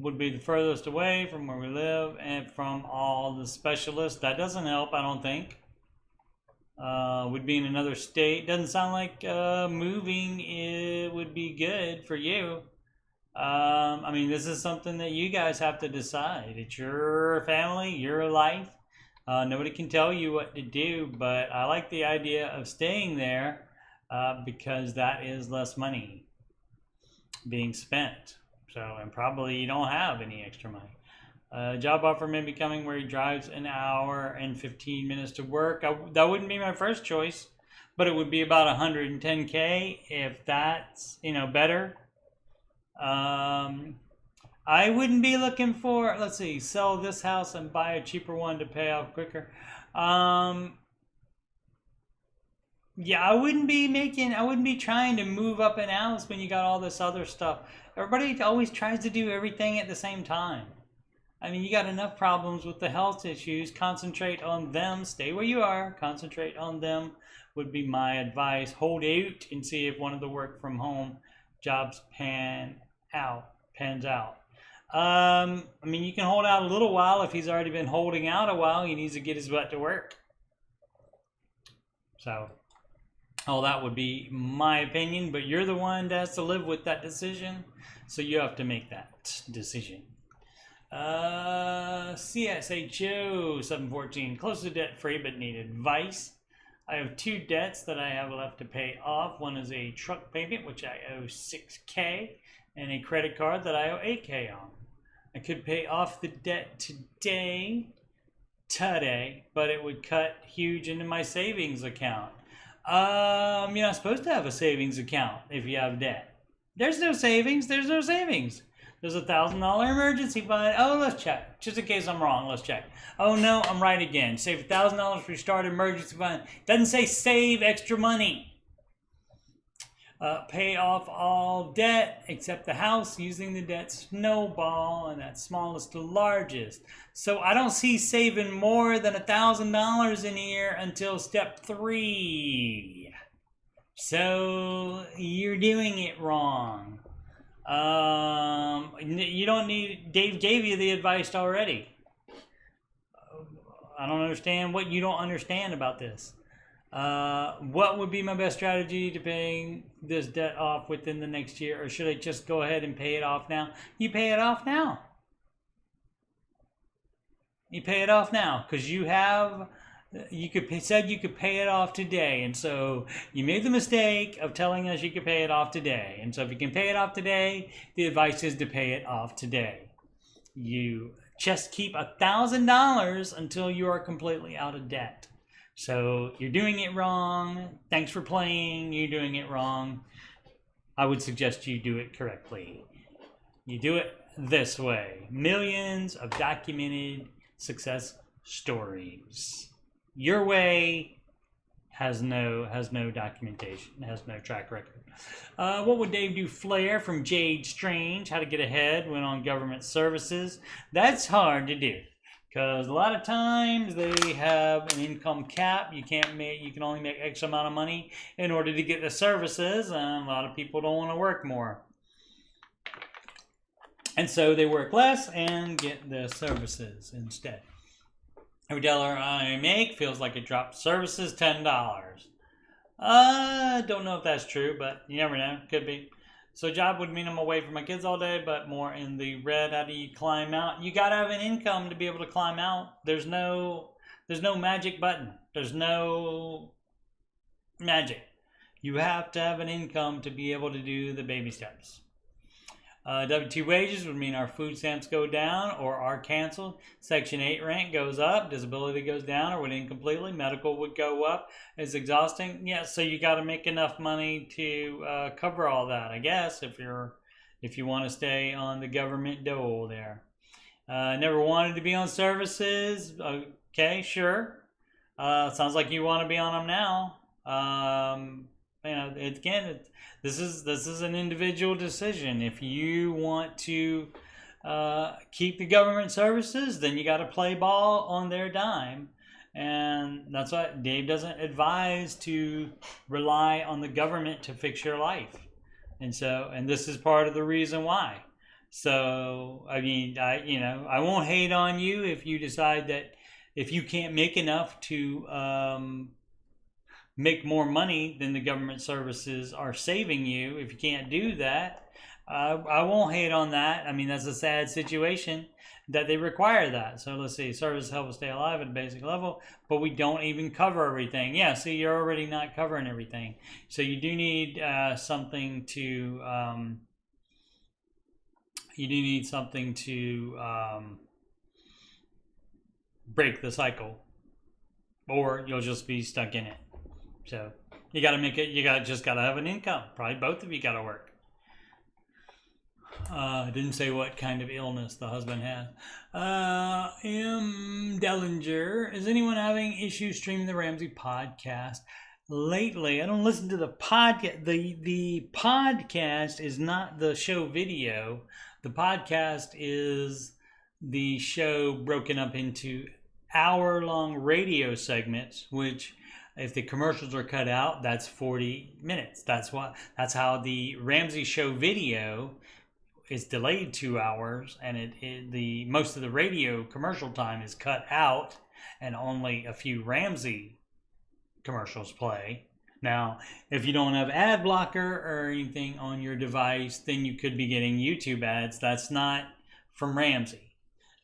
Would be the furthest away from where we live and from all the specialists. That doesn't help, I don't think. Would be in another state. Doesn't sound like moving would be good for you. I mean, this is something that you guys have to decide. It's your family, your life. Nobody can tell you what to do, but I like the idea of staying there because that is less money being spent. So, and probably you don't have any extra money. Job offer may be coming where he drives an hour and 15 minutes to work. That wouldn't be my first choice, but it would be about 110K if that's, better. I wouldn't be looking for, let's see, sell this house and buy a cheaper one to pay off quicker. Yeah, I wouldn't be trying to move up an house when you got all this other stuff. Everybody always tries to do everything at the same time. I mean, you got enough problems with the health issues. Concentrate on them. Stay where you are. Concentrate on them would be my advice. Hold out and see if one of the work from home jobs pans out. I mean, you can hold out a little while. If he's already been holding out a while, he needs to get his butt to work. So, that would be my opinion, but you're the one that has to live with that decision, so you have to make that decision. CSHO 714, close to debt free but need advice. I have 2 debts that I have left to pay off. One is a truck payment, which I owe $6K, and a credit card that I owe $8K on. I could pay off the debt today, but it would cut huge into my savings account. You're not supposed to have a savings account if you have debt. There's no savings. There's no savings. There's a $1,000 emergency fund. Oh, let's check. Just in case I'm wrong, let's check. Oh, no, I'm right again. Save $1,000 for your start emergency fund. Doesn't say save extra money. Pay off all debt except the house using the debt snowball, and that's smallest to largest. So I don't see saving more than $1,000 in here until step 3. So you're doing it wrong. You don't need, Dave gave you the advice already. I don't understand what you don't understand about this. What would be my best strategy to paying this debt off within the next year, or should I just go ahead and pay it off now? You pay it off now. You pay it off now because you said you could pay it off today, and so you made the mistake of telling us you could pay it off today. And so if you can pay it off today, the advice is to pay it off today. You just keep $1,000 until you are completely out of debt. So you're doing it wrong. Thanks for playing. You're doing it wrong. I would suggest you do it correctly. You do it this way. Millions of documented success stories. Your way has no documentation, has no track record. What would Dave do? Flair from Jade Strange. How to get ahead when on government services. That's hard to do because a lot of times they have an income cap. You can only make X amount of money in order to get the services, and a lot of people don't want to work more. And so they work less and get the services instead. Every dollar I make feels like it dropped services $10. Don't know if that's true, but you never know. Could be. So job would mean I'm away from my kids all day, but more in the red. How do you climb out? You gotta have an income to be able to climb out. There's no magic button. There's no magic. You have to have an income to be able to do the baby steps. W-2 wages would mean our food stamps go down or are canceled. Section 8 rent goes up. Disability goes down or would end completely. Medical would go up. It's exhausting. Yeah, so you got to make enough money to cover all that, I guess, if you want to stay on the government dole there. Never wanted to be on services. Okay, sure. Sounds like you want to be on them now. This is an individual decision. If you want to keep the government services, then you got to play ball on their dime. And that's why Dave doesn't advise to rely on the government to fix your life. And this is part of the reason why. So, I mean, I won't hate on you if you decide that if you can't make enough to make more money than the government services are saving you. If you can't do that, I won't hate on that. I mean, that's a sad situation that they require that. So let's see, service help us stay alive at a basic level, but we don't even cover everything. Yeah, see, you're already not covering everything. So you do need something to break the cycle, or you'll just be stuck in it. So you got to make it. You just got to have an income. Probably both of you got to work. Didn't say what kind of illness the husband has. M. Dellinger, is anyone having issues streaming the Ramsey podcast lately? I don't listen to the podcast. The podcast is not the show video. The podcast is the show broken up into hour-long radio segments, which, if the commercials are cut out, that's 40 minutes. That's how the Ramsey show video is delayed 2 hours, and the most of the radio commercial time is cut out, and only a few Ramsey commercials play. Now, if you don't have ad blocker or anything on your device, then you could be getting YouTube ads. That's not from Ramsey.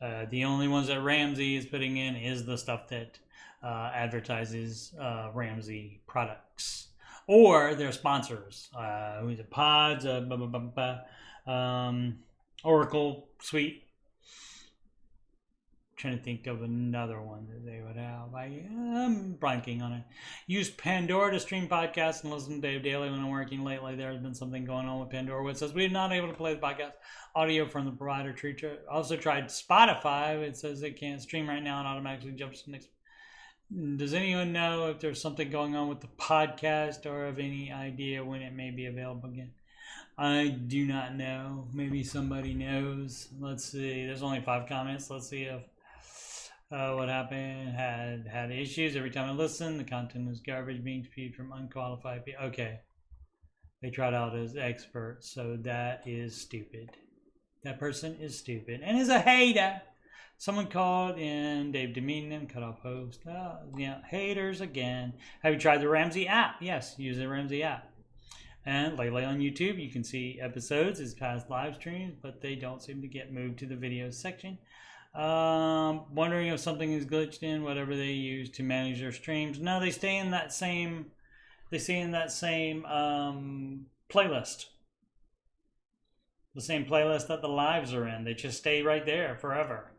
The only ones that Ramsey is putting in is the stuff that advertises Ramsey products. Or their sponsors. Who's it? Pods, Oracle Suite. Trying to think of another one that they would have. I'm blanking on it. Use Pandora to stream podcasts and listen to Dave daily when I'm working. Lately, there's been something going on with Pandora, which says we're not able to play the podcast audio from the provider. Also tried Spotify. It says it can't stream right now and automatically jumps to the next. Does anyone know if there's something going on with the podcast or have any idea when it may be available again? I do not know. Maybe somebody knows. Let's see. There's only 5 comments. Let's see if what happened. Had issues every time I listened. The content was garbage being spewed from unqualified people. Okay. They tried out as experts, so that is stupid. That person is stupid and is a hater. Someone called in, Dave demeaned them, cut off host. Haters again. Have you tried the Ramsey app? Yes, use the Ramsey app. And lately on YouTube, you can see episodes as past live streams, but they don't seem to get moved to the videos section. Wondering if something is glitched in whatever they use to manage their streams. No, they stay in that same. Playlist. The same playlist that the lives are in. They just stay right there forever.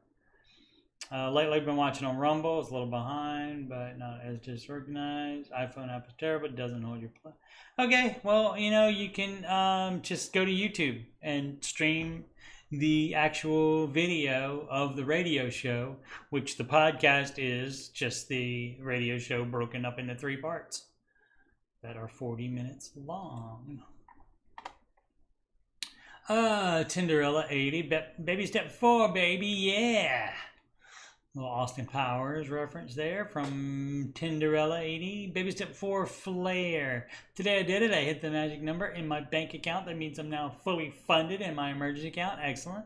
Lately, I've been watching on Rumble. It's a little behind, but not as disorganized. iPhone app is terrible. It doesn't hold your play. Okay, well, you can just go to YouTube and stream the actual video of the radio show, which the podcast is just the radio show broken up into 3 parts that are 40 minutes long. Tinderella 80, baby step 4, baby, yeah. Little Austin Powers reference there from Tinderella 80. Baby step 4, Flair. Today I did it. I hit the magic number in my bank account. That means I'm now fully funded in my emergency account. Excellent.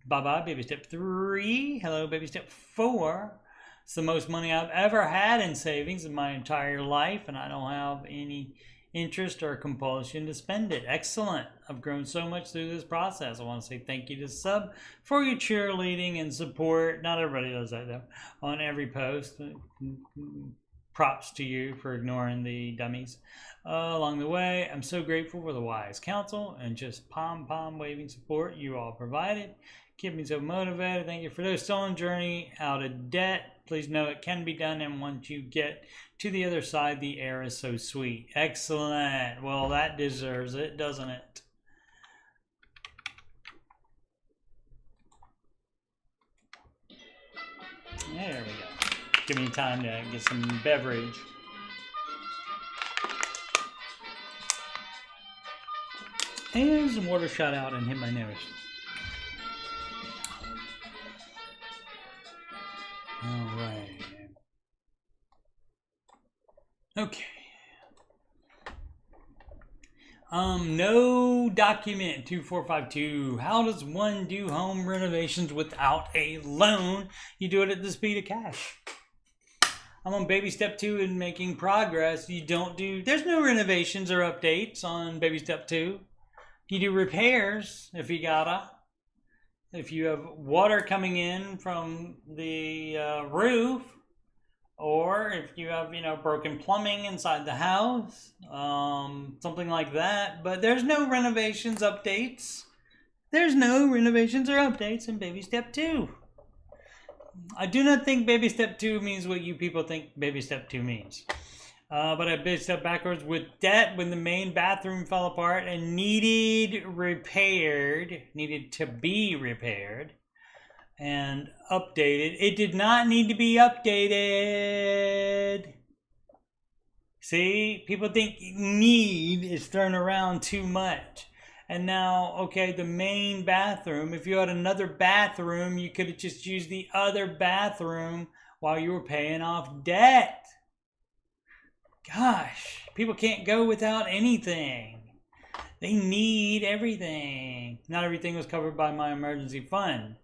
Bye-bye. Baby step 3. Hello, baby step 4. It's the most money I've ever had in savings in my entire life, and I don't have any interest or compulsion to spend it. Excellent. I've grown so much through this process. I want to say thank you to Sub for your cheerleading and support. Not everybody does that though. On every post. Props to you for ignoring the dummies along the way. I'm so grateful for the wise counsel and just pom-pom waving support you all provided. Keep me so motivated. Thank you for those still on journey out of debt. Please know it can be done, and once you get to the other side, the air is so sweet. Excellent. Well, that deserves it, doesn't it? There we go. Give me time to get some beverage. And some water shot out and hit my nose. All right. Okay. No document 2452. How does one do home renovations without a loan? You do it at the speed of cash. I'm on baby step 2 and making progress. There's no renovations or updates on baby step 2. You do repairs if you gotta. If you have water coming in from the roof, or if you have, broken plumbing inside the house, something like that. But there's no renovations updates. There's no renovations or updates in baby step 2. I do not think baby step 2 means what you people think baby step 2 means. But I baby step backwards with debt when the main bathroom fell apart and needed to be repaired and updated. It did not need to be updated. See, people think need is thrown around too much. And now, okay, the main bathroom, if you had another bathroom, you could have just used the other bathroom while you were paying off debt. Gosh, people can't go without anything. They need everything. Not everything was covered by my emergency fund.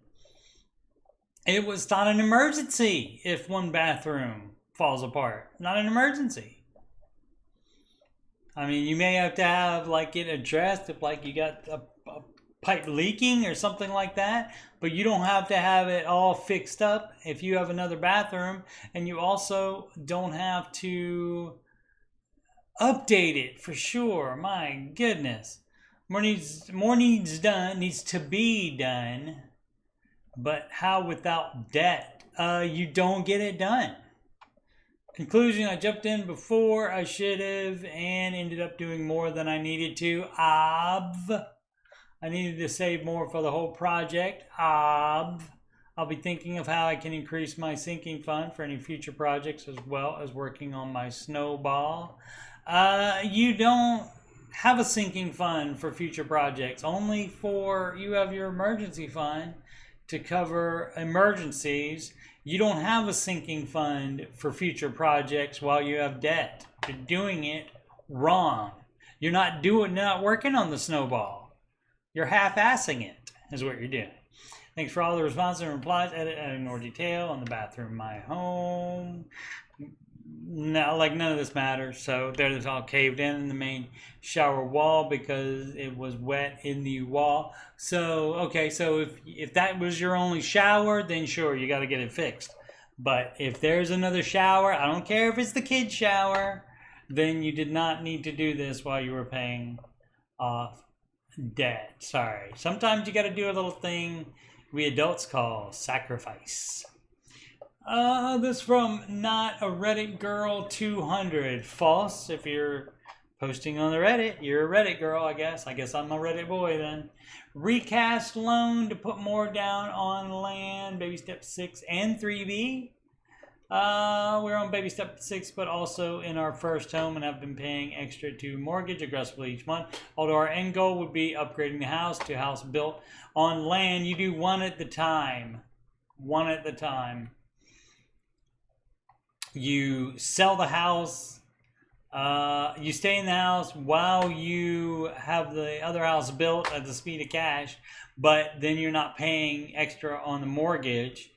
It was not an emergency if one bathroom falls apart. Not an emergency. I mean, you may have to have it addressed if you got a pipe leaking or something like that, but you don't have to have it all fixed up if you have another bathroom, and you also don't have to update it for sure. My goodness, more needs done, needs to be done, but how without debt? You don't get it done. Conclusion, I jumped in before I should have and ended up doing more than I needed to. I needed to save more for the whole project. I'll be thinking of how I can increase my sinking fund for any future projects, as well as working on my snowball. You don't have a sinking fund for future projects. Only for you have your emergency fund to cover emergencies. You don't have a sinking fund for future projects while you have debt. You're doing it wrong. You're not working on the snowball. You're half-assing it, is what you're doing. Thanks for all the responses and replies. Adding more detail on the bathroom in my home. No, like none of this matters. So there's all caved in the main shower wall because it was wet in the wall. So okay, so if that was your only shower, then sure, you got to get it fixed. But if there's another shower, I don't care if it's the kid's shower, then you did not need to do this while you were paying off debt. Sorry. Sometimes you got to do a little thing we adults call sacrifice. This from Not a Reddit Girl 200. False. If you're posting on the Reddit, you're a Reddit girl, I guess. I guess I'm a Reddit boy then. Recast loan to put more down on land. Baby step 6 and 3B. We're on baby step 6, but also in our first home and have been paying extra to mortgage aggressively each month. Although our end goal would be upgrading the house to a house built on land. You do one at the time. One at the time. You sell the house, you stay in the house while you have the other house built at the speed of cash, but then you're not paying extra on the mortgage.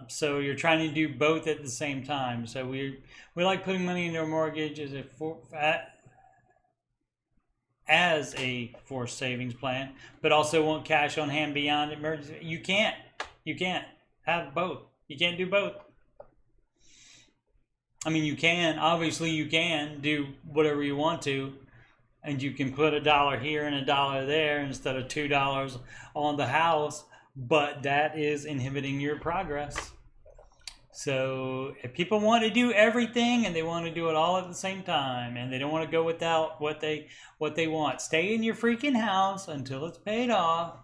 So you're trying to do both at the same time. So we like putting money into a mortgage as a forced savings plan, but also want cash on hand beyond emergency. You can't have both. You can't do both. I mean, you can, obviously you can do whatever you want to, and you can put $1 here and $1 there instead of $2 on the house, but that is inhibiting your progress. So if people want to do everything and they want to do it all at the same time and they don't want to go without what they want, stay in your freaking house until it's paid off,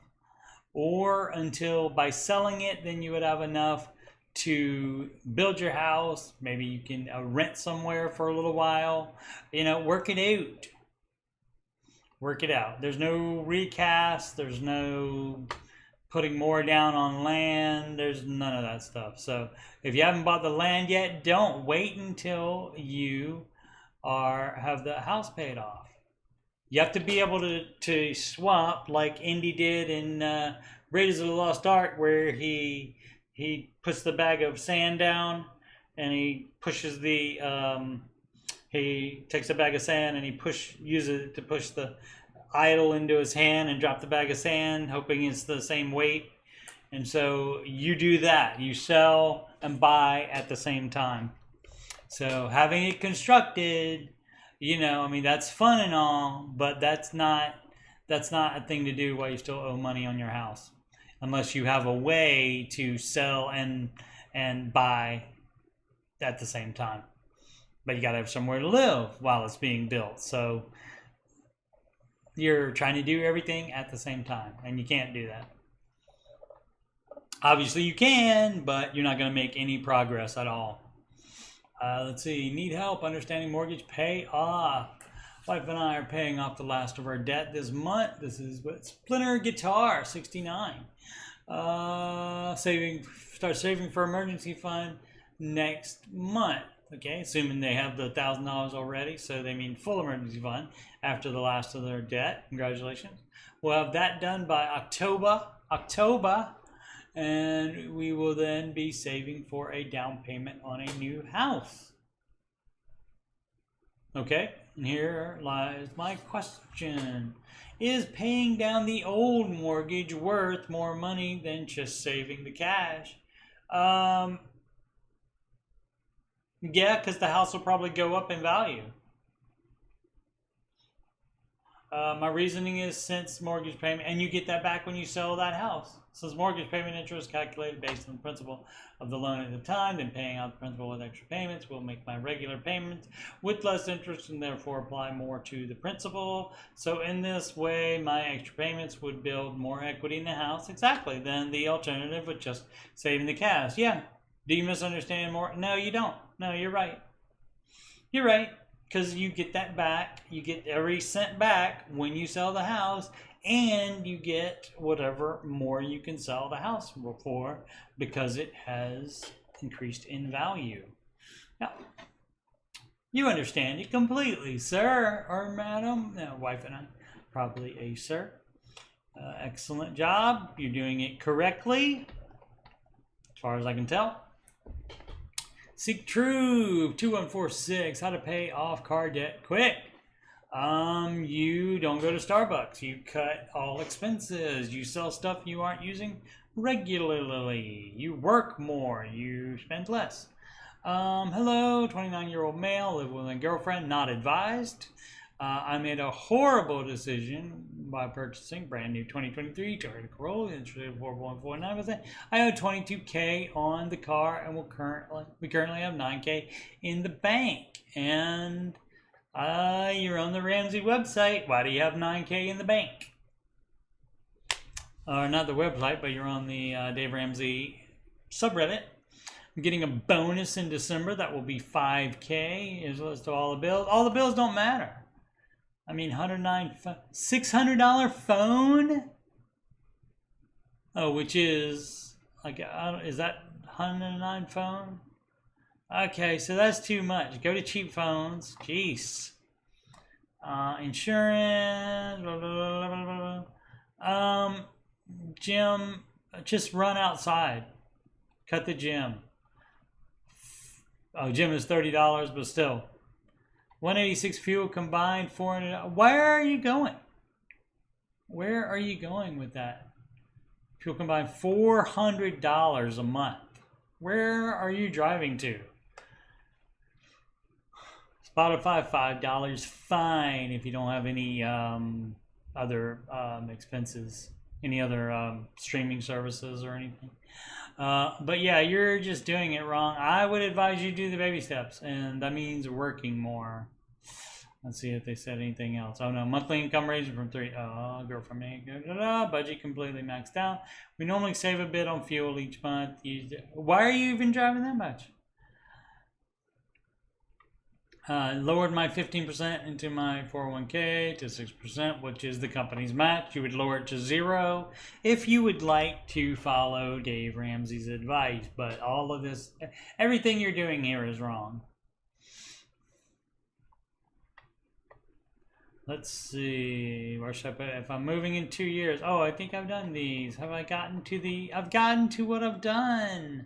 or until by selling it, then you would have enough to build your house. Maybe you can rent somewhere for a little while. Work it out. Work it out. There's no recast. There's no putting more down on land. There's none of that stuff. So if you haven't bought the land yet, don't wait until you have the house paid off. You have to be able to swap like Indy did in Raiders of the Lost Ark, where he puts the bag of sand down and he pushes he takes a bag of sand and he uses it to push the idol into his hand and drop the bag of sand, hoping it's the same weight. And so you do that. You sell and buy at the same time. So having it constructed, that's fun and all, but that's not a thing to do while you still owe money on your house. Unless you have a way to sell and buy at the same time. But you got to have somewhere to live while it's being built. So you're trying to do everything at the same time, and you can't do that. Obviously you can, but you're not going to make any progress at all. Let's see. Need help understanding mortgage pay off. Wife and I are paying off the last of our debt this month. This is Splinter Guitar 69. Start saving for emergency fund next month. Okay, assuming they have the $1,000 already, so they mean full emergency fund after the last of their debt. Congratulations. We'll have that done by October, and we will then be saving for a down payment on a new house. Okay, And here lies my question. Is paying down the old mortgage worth more money than just saving the cash? Yeah, because the house will probably go up in value. My reasoning is since mortgage payment, and you get that back when you sell that house. Since mortgage payment interest is calculated based on the principal of the loan at the time, then paying out the principal with extra payments will make my regular payments with less interest and therefore apply more to the principal. So in this way, my extra payments would build more equity in the house. Exactly. Then the alternative would just saving the cash. Yeah. Do you misunderstand more? No, you don't. No, you're right. You're right. Because you get that back. You get every cent back when you sell the house. And you get whatever more you can sell the house for because it has increased in value. Now, you understand it completely, sir or madam. No, wife and I, probably a sir. Excellent job. You're doing it correctly, as far as I can tell. Seek Truth 2146. How to pay off car debt quick. You don't go to Starbucks. You cut all expenses. You sell stuff you aren't using regularly. You work more. You spend less. Hello, 29-year-old male, live with a girlfriend, not advised. I made a horrible decision by purchasing brand new 2023 Toyota Corolla, interest rate 4.49%. I owe $22K on the car, and we currently have $9K in the bank. And you're on the Ramsey website. Why do you have $9K in the bank? Or not the website, but you're on the Dave Ramsey subreddit. I'm getting a bonus in December that will be $5K. Here's a list of all the bills. All the bills don't matter. I mean, $600 phone. Oh, which is like, is that $109 phone? Okay, so that's too much. Go to cheap phones. Jeez. Insurance. Blah, blah, blah, blah, blah. Gym. Just run outside. Cut the gym. Oh, gym is $30, but still. 186 fuel combined, $400. Where are you going? Where are you going with that? Fuel combined, $400 a month. Where are you driving to? Spotify, $5. Fine if you don't have any other expenses, any other streaming services or anything. But yeah, you're just doing it wrong. I would advise you do the baby steps, and that means working more. Let's see if they said anything else. Oh no, monthly income ranging from 3. Oh, girl from me. Budget completely maxed out. We normally save a bit on fuel each month. Why are you even driving that much? Lowered my 15% into my 401k to 6%, which is the company's match. You would lower it to 0 if you would like to follow Dave Ramsey's advice. But all of this, everything you're doing here is wrong. Let's see, where should I put it? If I'm moving in 2 years. Oh, I think I've done these. Have I gotten to I've gotten to what I've done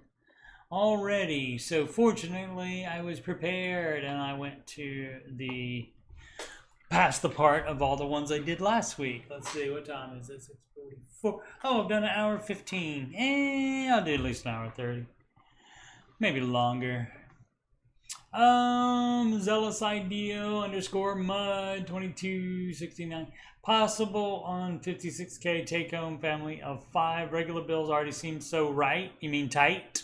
already. So fortunately I was prepared and I went to past the part of all the ones I did last week. Let's see, what time is it? 6:44. Oh, I've done an hour 15. I'll do at least an hour 30. Maybe longer. Zealous Ideal _mud 2269. Possible on 56K take home family of 5. Regular bills already seem so right. You mean tight?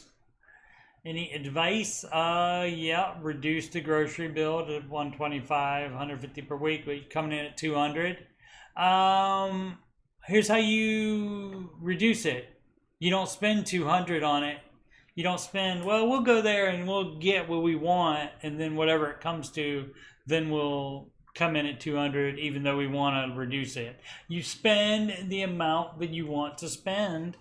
Any advice? Yeah, reduce the grocery bill to $125, $150 per week, but you're coming in at $200. Here's how you reduce it. You don't spend $200 on it. You don't spend, well, we'll go there and we'll get what we want, and then whatever it comes to, then we'll come in at $200, even though we want to reduce it. You spend the amount that you want to spend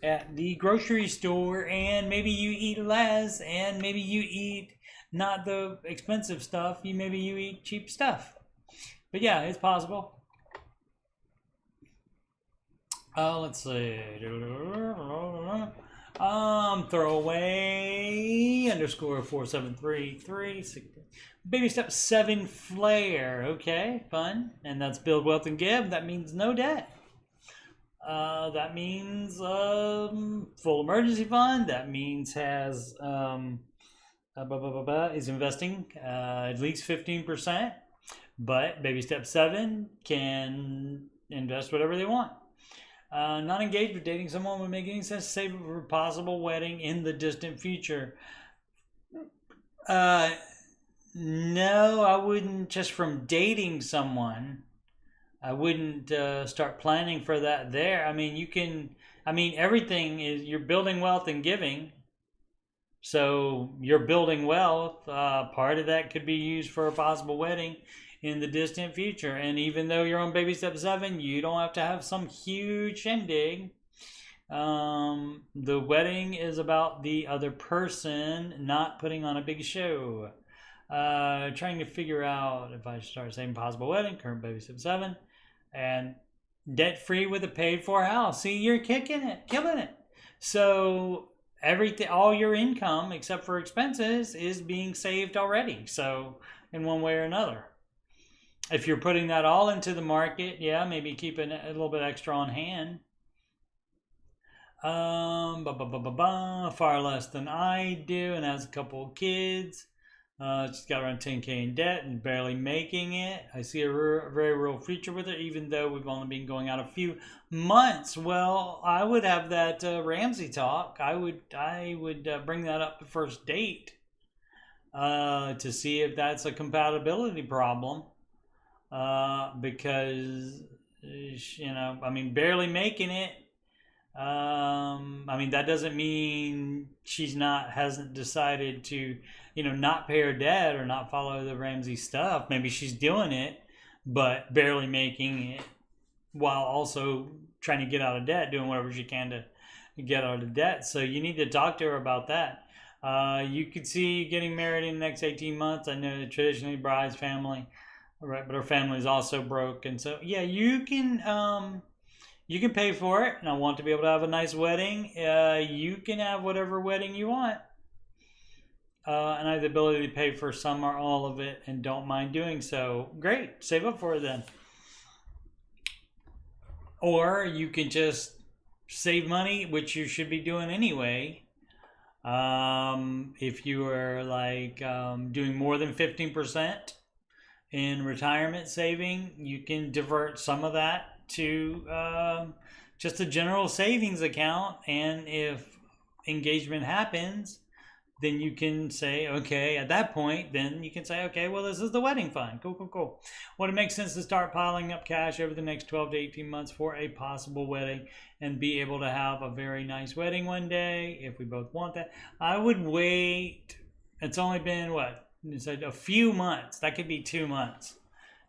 at the grocery store, and maybe you eat less, and maybe you eat not the expensive stuff, maybe you eat cheap stuff. But yeah, it's possible. Let's see. Throwaway underscore 4733. Baby step 7 flare. Okay, fun. And that's build wealth and give. That means no debt. That means full emergency fund. That means has is investing at least 15%. But baby step 7 can invest whatever they want. Not engaged with dating someone would make any sense to save for a possible wedding in the distant future. No, I wouldn't. Just from dating someone, I wouldn't start planning for that there. I mean, everything is, you're building wealth and giving. So you're building wealth. Part of that could be used for a possible wedding in the distant future. And even though you're on baby step 7, you don't have to have some huge shindig. The wedding is about the other person, not putting on a big show. Trying to figure out if I should start saying possible wedding, current baby step 7, and debt free with a paid for house. See, you're killing it. So everything, all your income except for expenses is being saved already. So in one way or another. If you're putting that all into the market, yeah, maybe keeping a little bit extra on hand. Far less than I do, and has a couple of kids. She's got around 10K in debt and barely making it. I see a very real future with it, even though we've only been going out a few months. Well, I would have that Ramsey talk. I would bring that up the first date to see if that's a compatibility problem. Because, barely making it. That doesn't mean hasn't decided to, not pay her debt or not follow the Ramsey stuff. Maybe she's doing it, but barely making it while also trying to get out of debt, doing whatever she can to get out of debt. So you need to talk to her about that. You could see getting married in the next 18 months. I know traditionally bride's family, right, but her family is also broke. And so, yeah, you can pay for it, and I want to be able to have a nice wedding. You can have whatever wedding you want. And I have the ability to pay for some or all of it and don't mind doing so. Great. Save up for it then. Or you can just save money, which you should be doing anyway. If you are doing more than 15% in retirement saving, you can divert some of that to just a general savings account. And if engagement happens, then you can say, okay, at that point, then you can say, okay, well, this is the wedding fund. Cool. Would it make sense to start piling up cash over the next 12 to 18 months for a possible wedding and be able to have a very nice wedding one day if we both want that? I would wait. It's only been, a few months. That could be 2 months.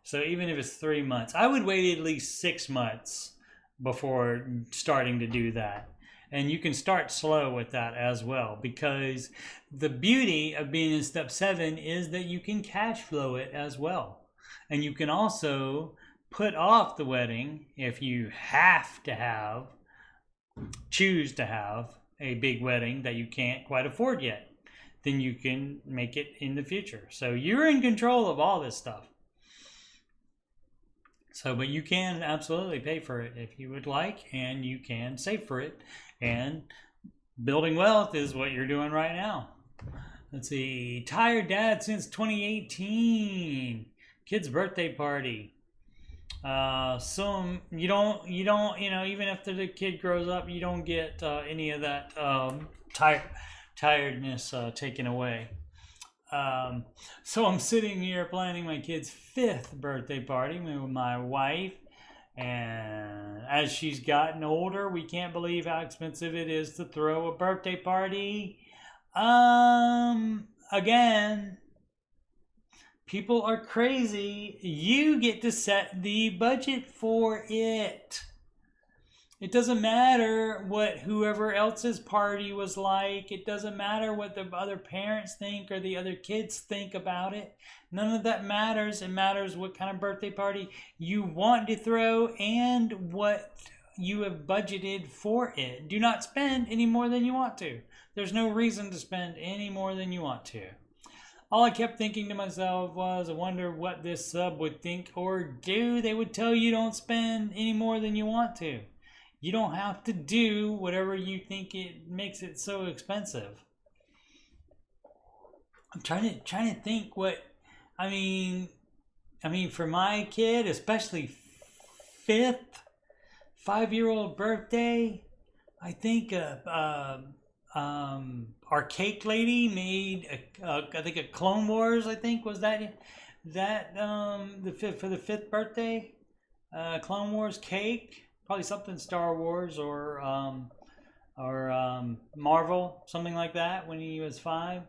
So even if it's 3 months, I would wait at least 6 months before starting to do that. And you can start slow with that as well, because the beauty of being in step 7 is that you can cash flow it as well. And you can also put off the wedding if you choose to have a big wedding that you can't quite afford yet. Then you can make it in the future. So you're in control of all this stuff. So, but you can absolutely pay for it if you would like, and you can save for it. And building wealth is what you're doing right now. Let's see. Tired dad since 2018. Kid's birthday party. So you don't, even after the kid grows up, you don't get any of that tiredness taken away. So I'm sitting here planning my kid's 5th birthday party with my wife, and as she's gotten older, we can't believe how expensive it is to throw a birthday party. Again, people are crazy. You get to set the budget for it. It doesn't matter what whoever else's party was like. It doesn't matter what the other parents think or the other kids think about it. None of that matters. It matters what kind of birthday party you want to throw and what you have budgeted for it. Do not spend any more than you want to. There's no reason to spend any more than you want to. All I kept thinking to myself was, I wonder what this sub would think or do. They would tell you don't spend any more than you want to. You don't have to do whatever you think it makes it so expensive. I'm trying to think what, I mean for my kid, especially 5-year-old birthday, I think our cake lady made I think a Clone Wars, I think was that for the 5th birthday, Clone Wars cake, probably something Star Wars or Marvel, something like that when he was 5.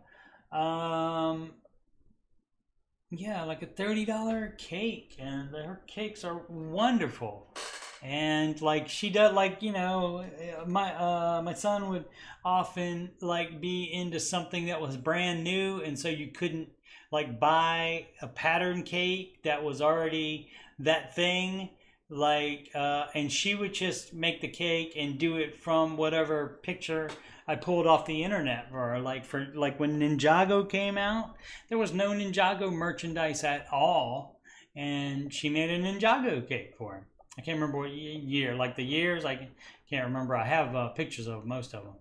Yeah, like a $30 cake, and her cakes are wonderful. And like she does, like, you know, my son would often like be into something that was brand new, and so you couldn't like buy a pattern cake that was already that thing, like and she would just make the cake and do it from whatever picture I pulled off the internet for her. Like when Ninjago came out, there was no Ninjago merchandise at all, and she made a Ninjago cake for him. I can't remember what year, like the years, I can't remember. I have pictures of most of them,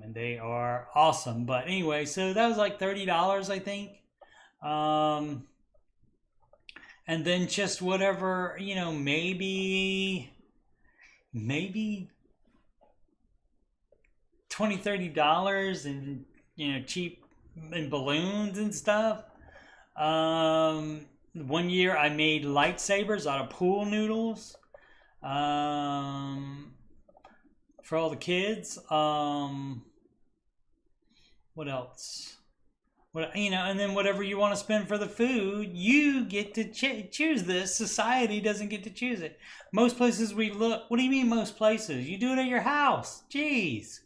and they are awesome. But anyway, so that was like $30, I think. And then just whatever, you know, maybe $20, $30 and, you know, cheap and balloons and stuff. One year I made lightsabers out of pool noodles for all the kids. What else? What, you know, and then whatever you want to spend for the food, you get to choose this. Society doesn't get to choose it. Most places we look, what do you mean most places? You do it at your house. Jeez.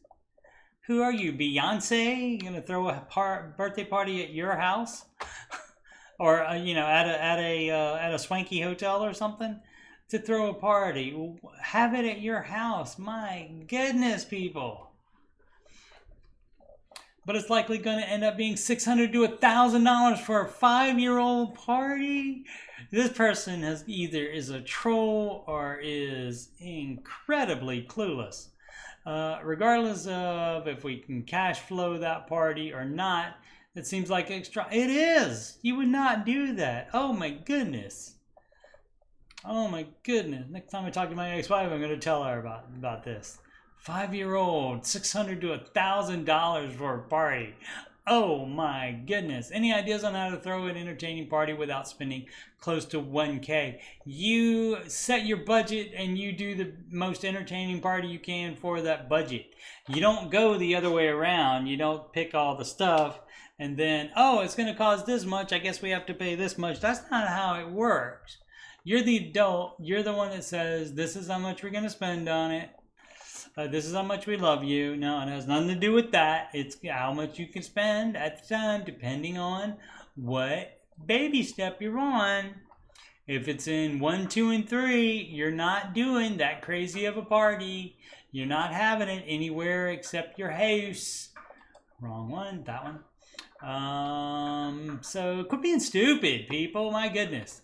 Who are you, Beyonce? You gonna throw a birthday party at your house? Or you know, at a swanky hotel or something to throw a party? Have it at your house. My goodness, people! But it's likely going to end up being $600 to $1,000 for a 5-year-old party. This person is a troll or is incredibly clueless. Regardless of if we can cash flow that party or not. It seems like extra. It is. You would not do that. Oh my goodness. Oh my goodness. Next time I talk to my ex-wife, I'm going to tell her about this. 5-year-old, $600 to $1,000 for a party. Oh my goodness. Any ideas on how to throw an entertaining party without spending close to $1,000? You set your budget and you do the most entertaining party you can for that budget. You don't go the other way around. You don't pick all the stuff and then, oh, it's going to cost this much. I guess we have to pay this much. That's not how it works. You're the adult. You're the one that says, this is how much we're going to spend on it. This is how much we love you. No, it has nothing to do with that. It's how much you can spend at the time, depending on what baby step you're on. If it's in 1, 2, and 3, you're not doing that crazy of a party. You're not having it anywhere except your house. Wrong one, that one. So quit being stupid, people. My goodness.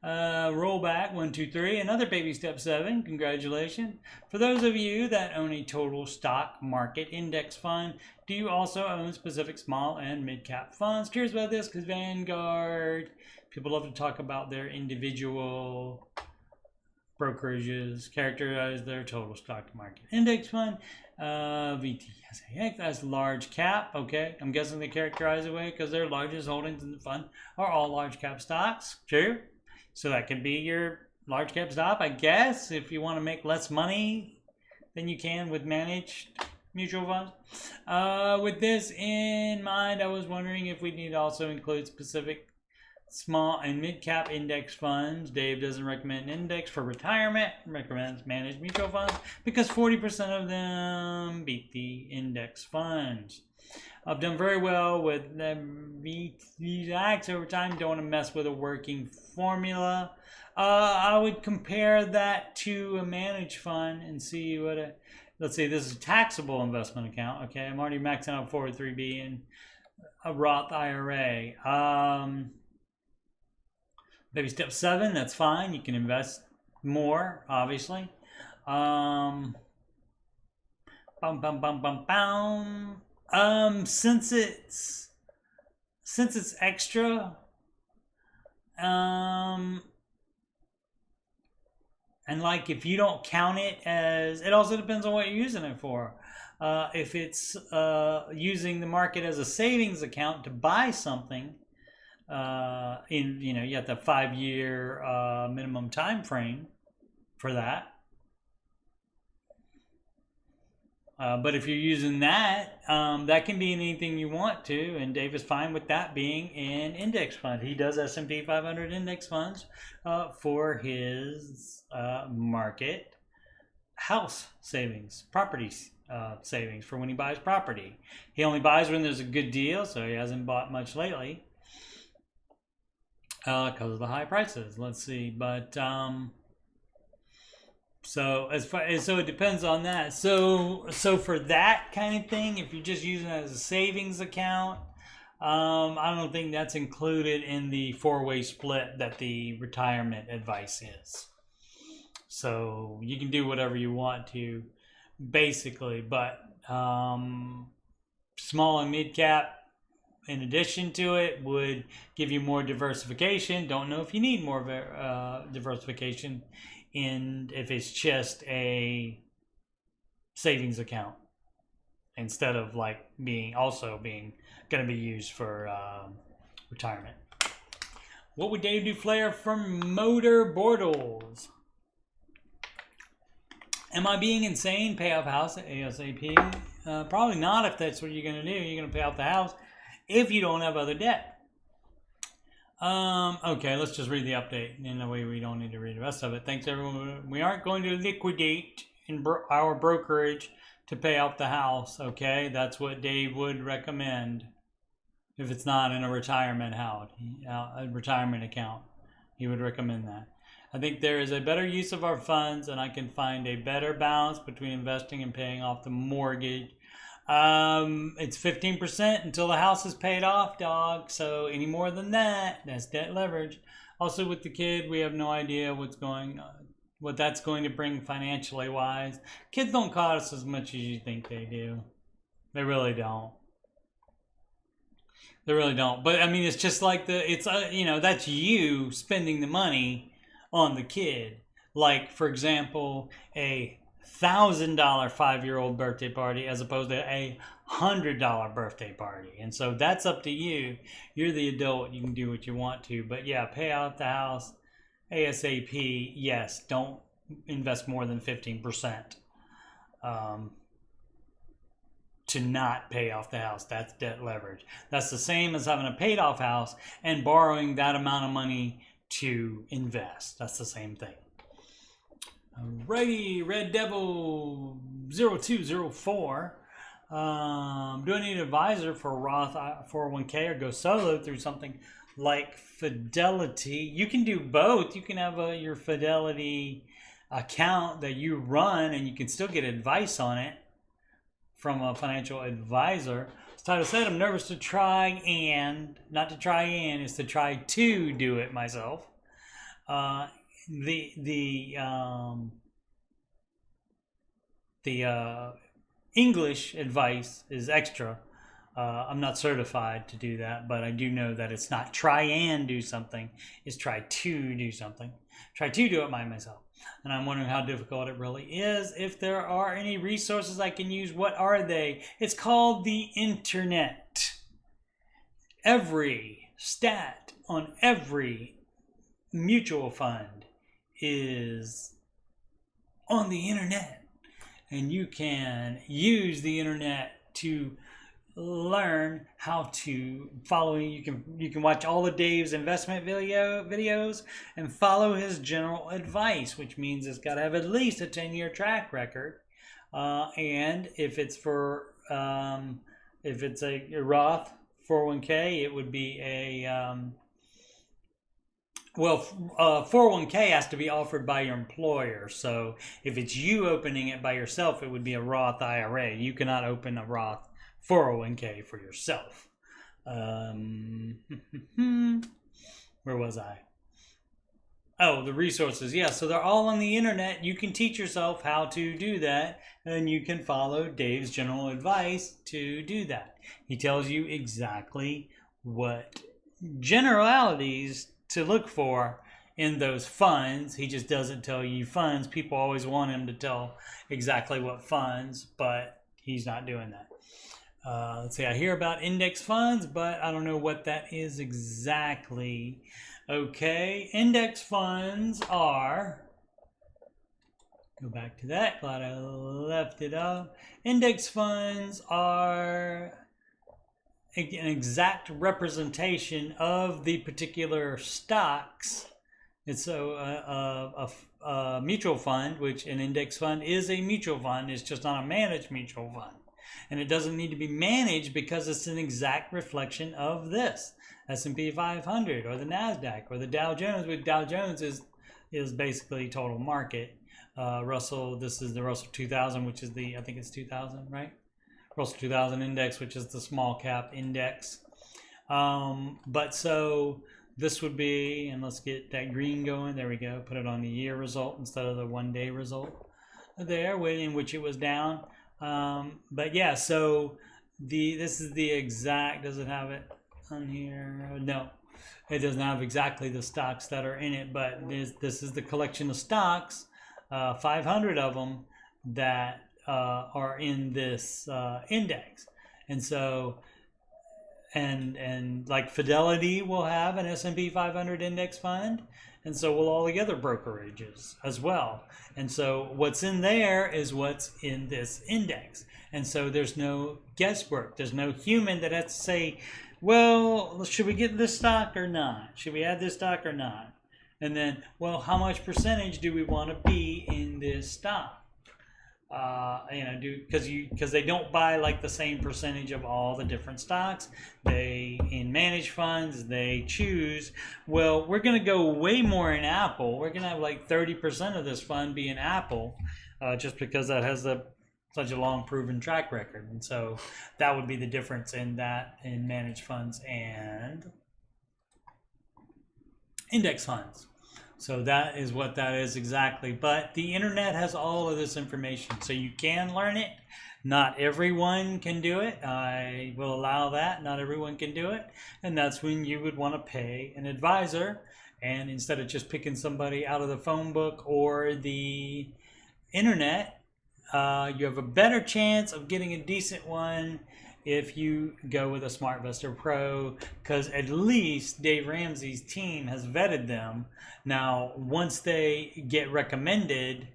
Roll back 1, 2, 3. Another baby step 7. Congratulations. For those of you that own a total stock market index fund, do you also own specific small and mid cap funds? Curious about this because Vanguard, people love to talk about their individual brokerages, characterize their total stock market index fund. VTSAX, that's large cap. Okay, I'm guessing they characterize it away because their largest holdings in the fund are all large cap stocks. True. So that can be your large cap stock, I guess, if you want to make less money than you can with managed mutual funds. With this in mind, I was wondering if we need to also include specific small and mid cap index funds. Dave doesn't recommend index for retirement, recommends managed mutual funds because 40% of them beat the index funds. I've done very well with these acts over time. Don't want to mess with a working formula. I would compare that to a managed fund and see what let's say this is a taxable investment account. Okay, I'm already maxing out 403b and a Roth IRA. Maybe step 7, that's fine. You can invest more, obviously. Bum, bum, bum, bum, bum. Since it's extra, and like if you don't count it as, it also depends on what you're using it for. If it's using the market as a savings account to buy something, you have the 5-year minimum time frame for that. But if you're using that, that can be anything you want to, and Dave is fine with that being an index fund. He does S&P 500 index funds for his market house savings, properties savings for when he buys property. He only buys when there's a good deal, so he hasn't bought much lately because of the high prices. Let's see, but so it depends on that. So for that kind of thing, if you're just using it as a savings account, I don't think that's included in the 4-way split that the retirement advice is. So you can do whatever you want to, basically, but small and mid cap, in addition to it, would give you more diversification. Don't know if you need more diversification if it's just a savings account instead of like being going to be used for retirement. What would Dave Duflair from Motor Bortles? Am I being insane? Pay off house ASAP? Probably not. If that's what you're going to do, you're going to pay off the house if you don't have other debt. Okay, let's just read the update. In a way, we don't need to read the rest of it. Thanks, everyone. We aren't going to liquidate in our brokerage to pay off the house. Okay, that's what Dave would recommend if it's not in a retirement account. He would recommend that. I think there is a better use of our funds, and I can find a better balance between investing and paying off the mortgage. It's 15% until the house is paid off, dog. So any more than that, that's debt leverage. Also, with the kid, we have no idea what that's going to bring financially wise. Kids don't cost as much as you think they do. They really don't. But I mean, it's just like that's you spending the money on the kid. Like, for example, a $1,000 5-year-old birthday party as opposed to a $100 birthday party. And so that's up to you. You're the adult. You can do what you want to. But yeah, pay out the house ASAP. Yes, don't invest more than 15% to not pay off the house. That's debt leverage. That's the same as having a paid off house and borrowing that amount of money to invest. That's the same thing. Alrighty, Red Devil 0204. Do I need an advisor for Roth 401k or go solo through something like Fidelity? You can do both. You can have your Fidelity account that you run, and you can still get advice on it from a financial advisor. As Tyler said, I'm nervous to try not to try is to try to do it myself. The English advice is extra. I'm not certified to do that, but I do know that it's not try and do something, it's try to do something. Try to do it by myself. And I'm wondering how difficult it really is. If there are any resources I can use, what are they? It's called the internet. Every stat on every mutual fund is on the internet, and you can use the internet to learn how to follow. You can watch all of Dave's investment videos and follow his general advice, which means it's got to have at least a 10-year track record, and if it's a Roth 401k, it would be a Well, 401k has to be offered by your employer. So if it's you opening it by yourself, it would be a Roth IRA. You cannot open a Roth 401k for yourself. Where was I? Oh, the resources. Yeah, so they're all on the internet. You can teach yourself how to do that, and you can follow Dave's general advice to do that. He tells you exactly what generalities to look for in those funds. He just doesn't tell you funds. People always want him to tell exactly what funds, but he's not doing that. Let's see, I hear about index funds, but I don't know what that is exactly. Okay, index funds are, go back to that, glad I left it up. Index funds are an exact representation of the particular stocks. It's a mutual fund, which an index fund is a mutual fund. It's just not a managed mutual fund. And it doesn't need to be managed because it's an exact reflection of this S&P 500 or the NASDAQ or the Dow Jones, which Dow Jones is basically total market. Russell, this is the Russell 2000, which is I think it's 2000, right? Russell 2000 index, which is the small cap index. But so this would be, and let's get that green going. There we go. Put it on the year result instead of the 1 day result there, in which it was down. But yeah, so this is the exact, does it have it on here? No, it doesn't have exactly the stocks that are in it, but this is the collection of stocks, 500 of them that are in this index. And so, and like Fidelity will have an S&P 500 index fund, and so will all the other brokerages as well. And so what's in there is what's in this index. And so there's no guesswork. There's no human that has to say, well, should we get this stock or not? Should we add this stock or not? And then, well, how much percentage do we want to be in this stock? Because they don't buy like the same percentage of all the different stocks. In managed funds, they choose, well, we're going to go way more in Apple. We're going to have like 30% of this fund be in Apple, just because that has such a long proven track record. And so that would be the difference in managed funds and index funds. So that is what that is exactly. But the internet has all of this information, so you can learn it. Not everyone can do it. I will allow that. Not everyone can do it. And that's when you would want to pay an advisor. And instead of just picking somebody out of the phone book or the internet, you have a better chance of getting a decent one if you go with a SmartVestor Pro, because at least Dave Ramsey's team has vetted them. Now, once they get recommended,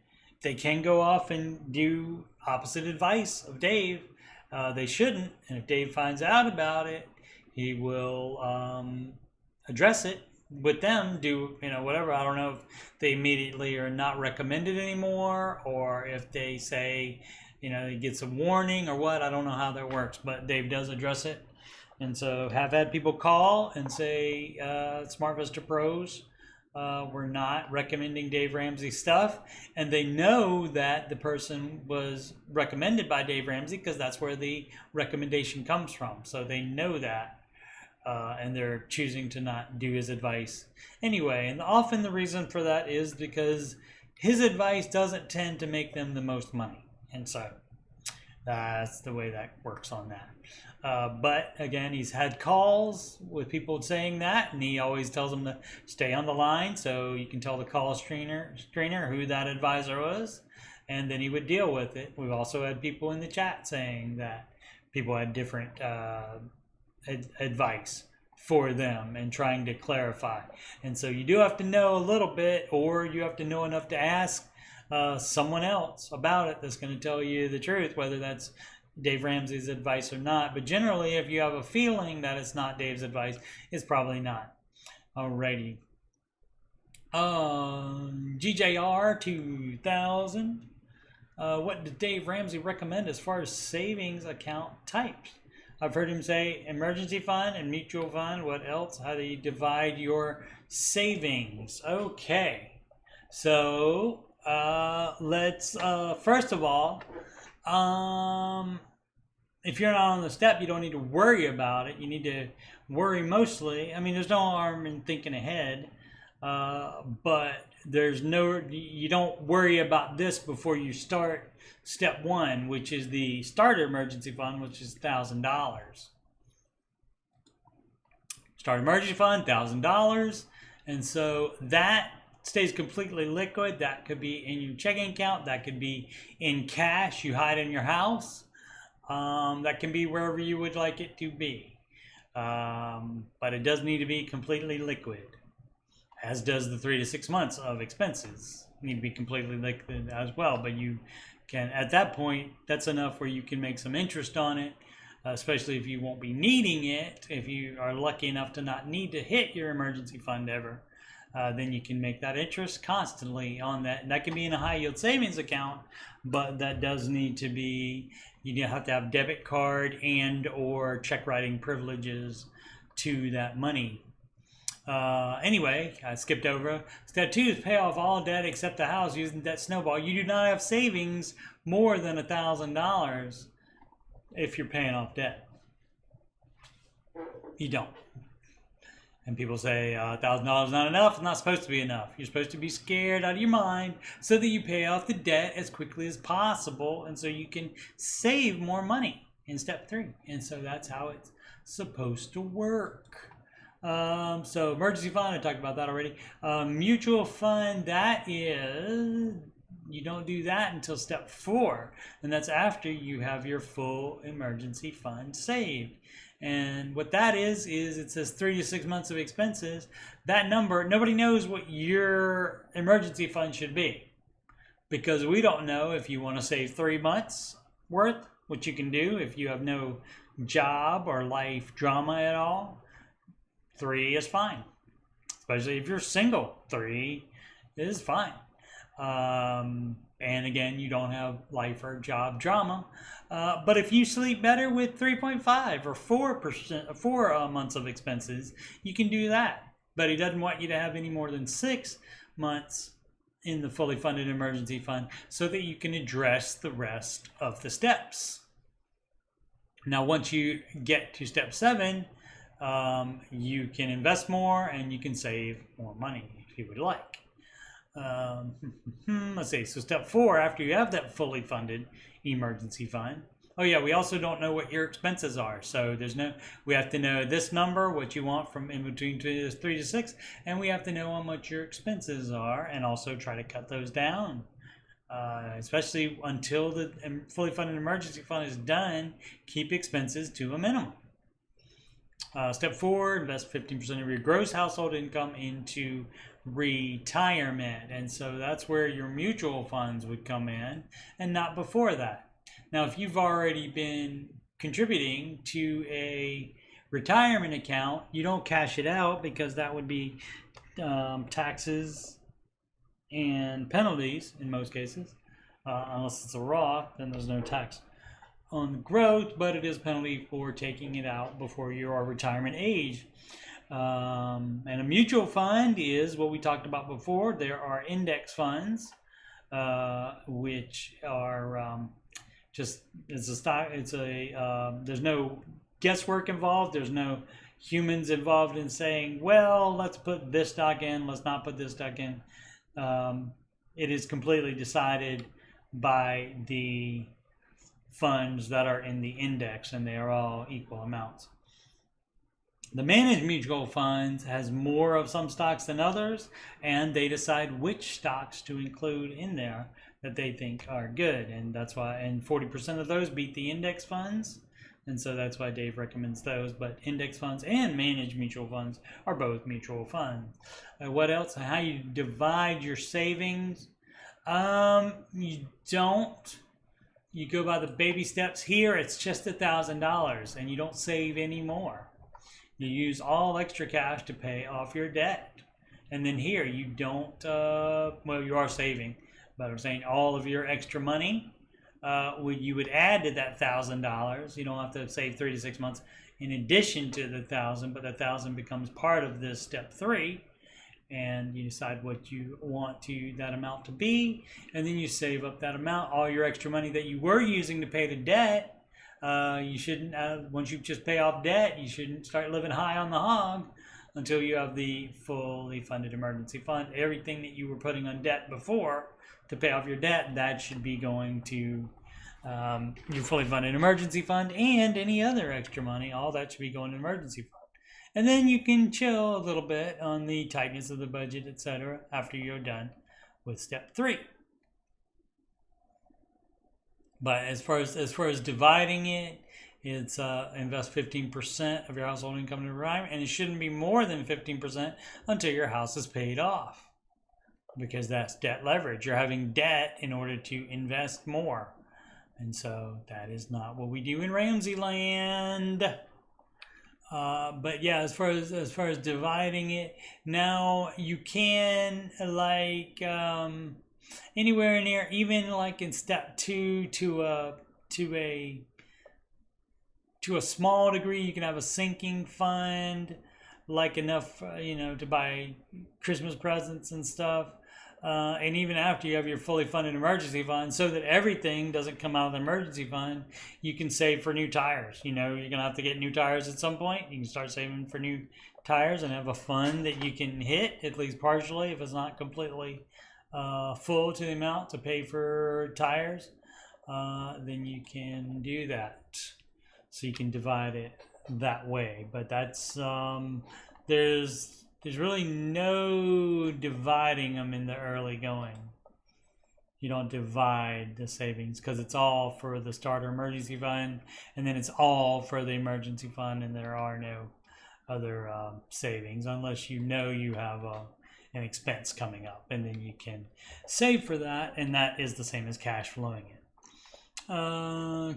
they can go off and do opposite advice of Dave. They shouldn't, and if Dave finds out about it, he will address it with them, do whatever. I don't know if they immediately are not recommended anymore, or if they say he gets a warning or what. I don't know how that works, but Dave does address it. And so have had people call and say SmartVestor Pros were not recommending Dave Ramsey stuff, and they know that the person was recommended by Dave Ramsey because that's where the recommendation comes from. So they know that, and they're choosing to not do his advice anyway. And often the reason for that is because his advice doesn't tend to make them the most money. And so that's the way that works on that. But again, he's had calls with people saying that, and he always tells them to stay on the line so you can tell the call screener who that advisor was, and then he would deal with it. We've also had people in the chat saying that people had different advice for them and trying to clarify. And so you do have to know a little bit, or you have to know enough to ask someone else about it that's going to tell you the truth, whether that's Dave Ramsey's advice or not. But generally, if you have a feeling that it's not Dave's advice, it's probably not. Alrighty. GJR 2000. What did Dave Ramsey recommend as far as savings account types? I've heard him say emergency fund and mutual fund. What else? How do you divide your savings? Okay. So let's first of all, if you're not on the step, you don't need to worry about it. You need to worry mostly. I mean, there's no harm in thinking ahead, but you don't worry about this before you start step one, which is the starter emergency fund, which is $1,000. Start emergency fund, $1,000, and so that stays completely liquid. That could be in your checking account. That could be in cash you hide in your house. That can be wherever you would like it to be. But it does need to be completely liquid, as does the 3 to 6 months of expenses need to be completely liquid as well. But you can, at that point, that's enough where you can make some interest on it, especially if you won't be needing it. If you are lucky enough to not need to hit your emergency fund ever, then you can make that interest constantly on that. And that can be in a high yield savings account, but that does need to be, you have to have debit card and or check writing privileges to that money. Anyway, I skipped over. Step 2 is pay off all debt except the house using debt snowball. You do not have savings more than $1,000 if you're paying off debt. You don't. And people say $1,000 is not enough. It's not supposed to be enough. You're supposed to be scared out of your mind so that you pay off the debt as quickly as possible, and so you can save more money in step 3. And so that's how it's supposed to work. So emergency fund, I talked about that already. Mutual fund, that is, you don't do that until step 4, and that's after you have your full emergency fund saved. And what that is it says 3 to 6 months of expenses. That number, nobody knows what your emergency fund should be, because we don't know if you want to save 3 months worth, which you can do if you have no job or life drama at all. 3 is fine, especially if you're single. 3 is fine. And again, you don't have life or job drama. But if you sleep better with 3.5 or 4 months of expenses, you can do that. But he doesn't want you to have any more than 6 months in the fully funded emergency fund so that you can address the rest of the steps. Now, once you get to step 7, you can invest more and you can save more money if you would like. Let's see. So step 4, after you have that fully funded emergency fund. Oh yeah, we also don't know what your expenses are. So we have to know this number, what you want from in between 3 to 6, and we have to know how much your expenses are, and also try to cut those down. Especially until the fully funded emergency fund is done, keep expenses to a minimum. Step 4, invest 15% of your gross household income into retirement. And so that's where your mutual funds would come in, and not before that. Now, if you've already been contributing to a retirement account, you don't cash it out, because that would be taxes and penalties in most cases. Unless it's a Roth, then there's no tax on the growth, but it is penalty for taking it out before your retirement age. And a mutual fund is what we talked about before. There are index funds, which are it's a stock. There's no guesswork involved. There's no humans involved in saying, well, let's put this stock in, let's not put this stock in. It is completely decided by the funds that are in the index, and they are all equal amounts. The managed mutual funds has more of some stocks than others, and they decide which stocks to include in there that they think are good, and that's why, and 40% of those beat the index funds, and so that's why Dave recommends those. But index funds and managed mutual funds are both mutual funds. What else? How you divide your savings? You don't. You go by the baby steps. Here, it's just $1,000, and you don't save any more. You use all extra cash to pay off your debt. And then here, you don't, well, you are saving, but I'm saying all of your extra money you would add to that $1,000. You don't have to save 3 to 6 months in addition to the 1,000, but the 1,000 becomes part of this step 3. And you decide what you want that amount to be, and then you save up that amount. All your extra money that you were using to pay the debt, you shouldn't. Once you just pay off debt, you shouldn't start living high on the hog until you have the fully funded emergency fund. Everything that you were putting on debt before to pay off your debt, that should be going to your fully funded emergency fund, and any other extra money, all that should be going to emergency fund. And then you can chill a little bit on the tightness of the budget, etc. after you're done with step 3. But as far as dividing it, it's invest 15% of your household income in retirement, and it shouldn't be more than 15% until your house is paid off, because that's debt leverage. You're having debt in order to invest more, and so that is not what we do in Ramsey land. But yeah, as far as dividing it, now you can anywhere near, even like in step 2 to a small degree, you can have a sinking fund, like enough to buy Christmas presents and stuff. And even after you have your fully funded emergency fund, so that everything doesn't come out of the emergency fund, you can save for new tires. You're going to have to get new tires at some point. You can start saving for new tires and have a fund that you can hit, at least partially, if it's not completely full to the amount to pay for tires. Then you can do that. So you can divide it that way. But that's, there's really no dividing them in the early going. You don't divide the savings, because it's all for the starter emergency fund, and then it's all for the emergency fund, and there are no other savings unless you have an expense coming up, and then you can save for that, and that is the same as cash flowing it.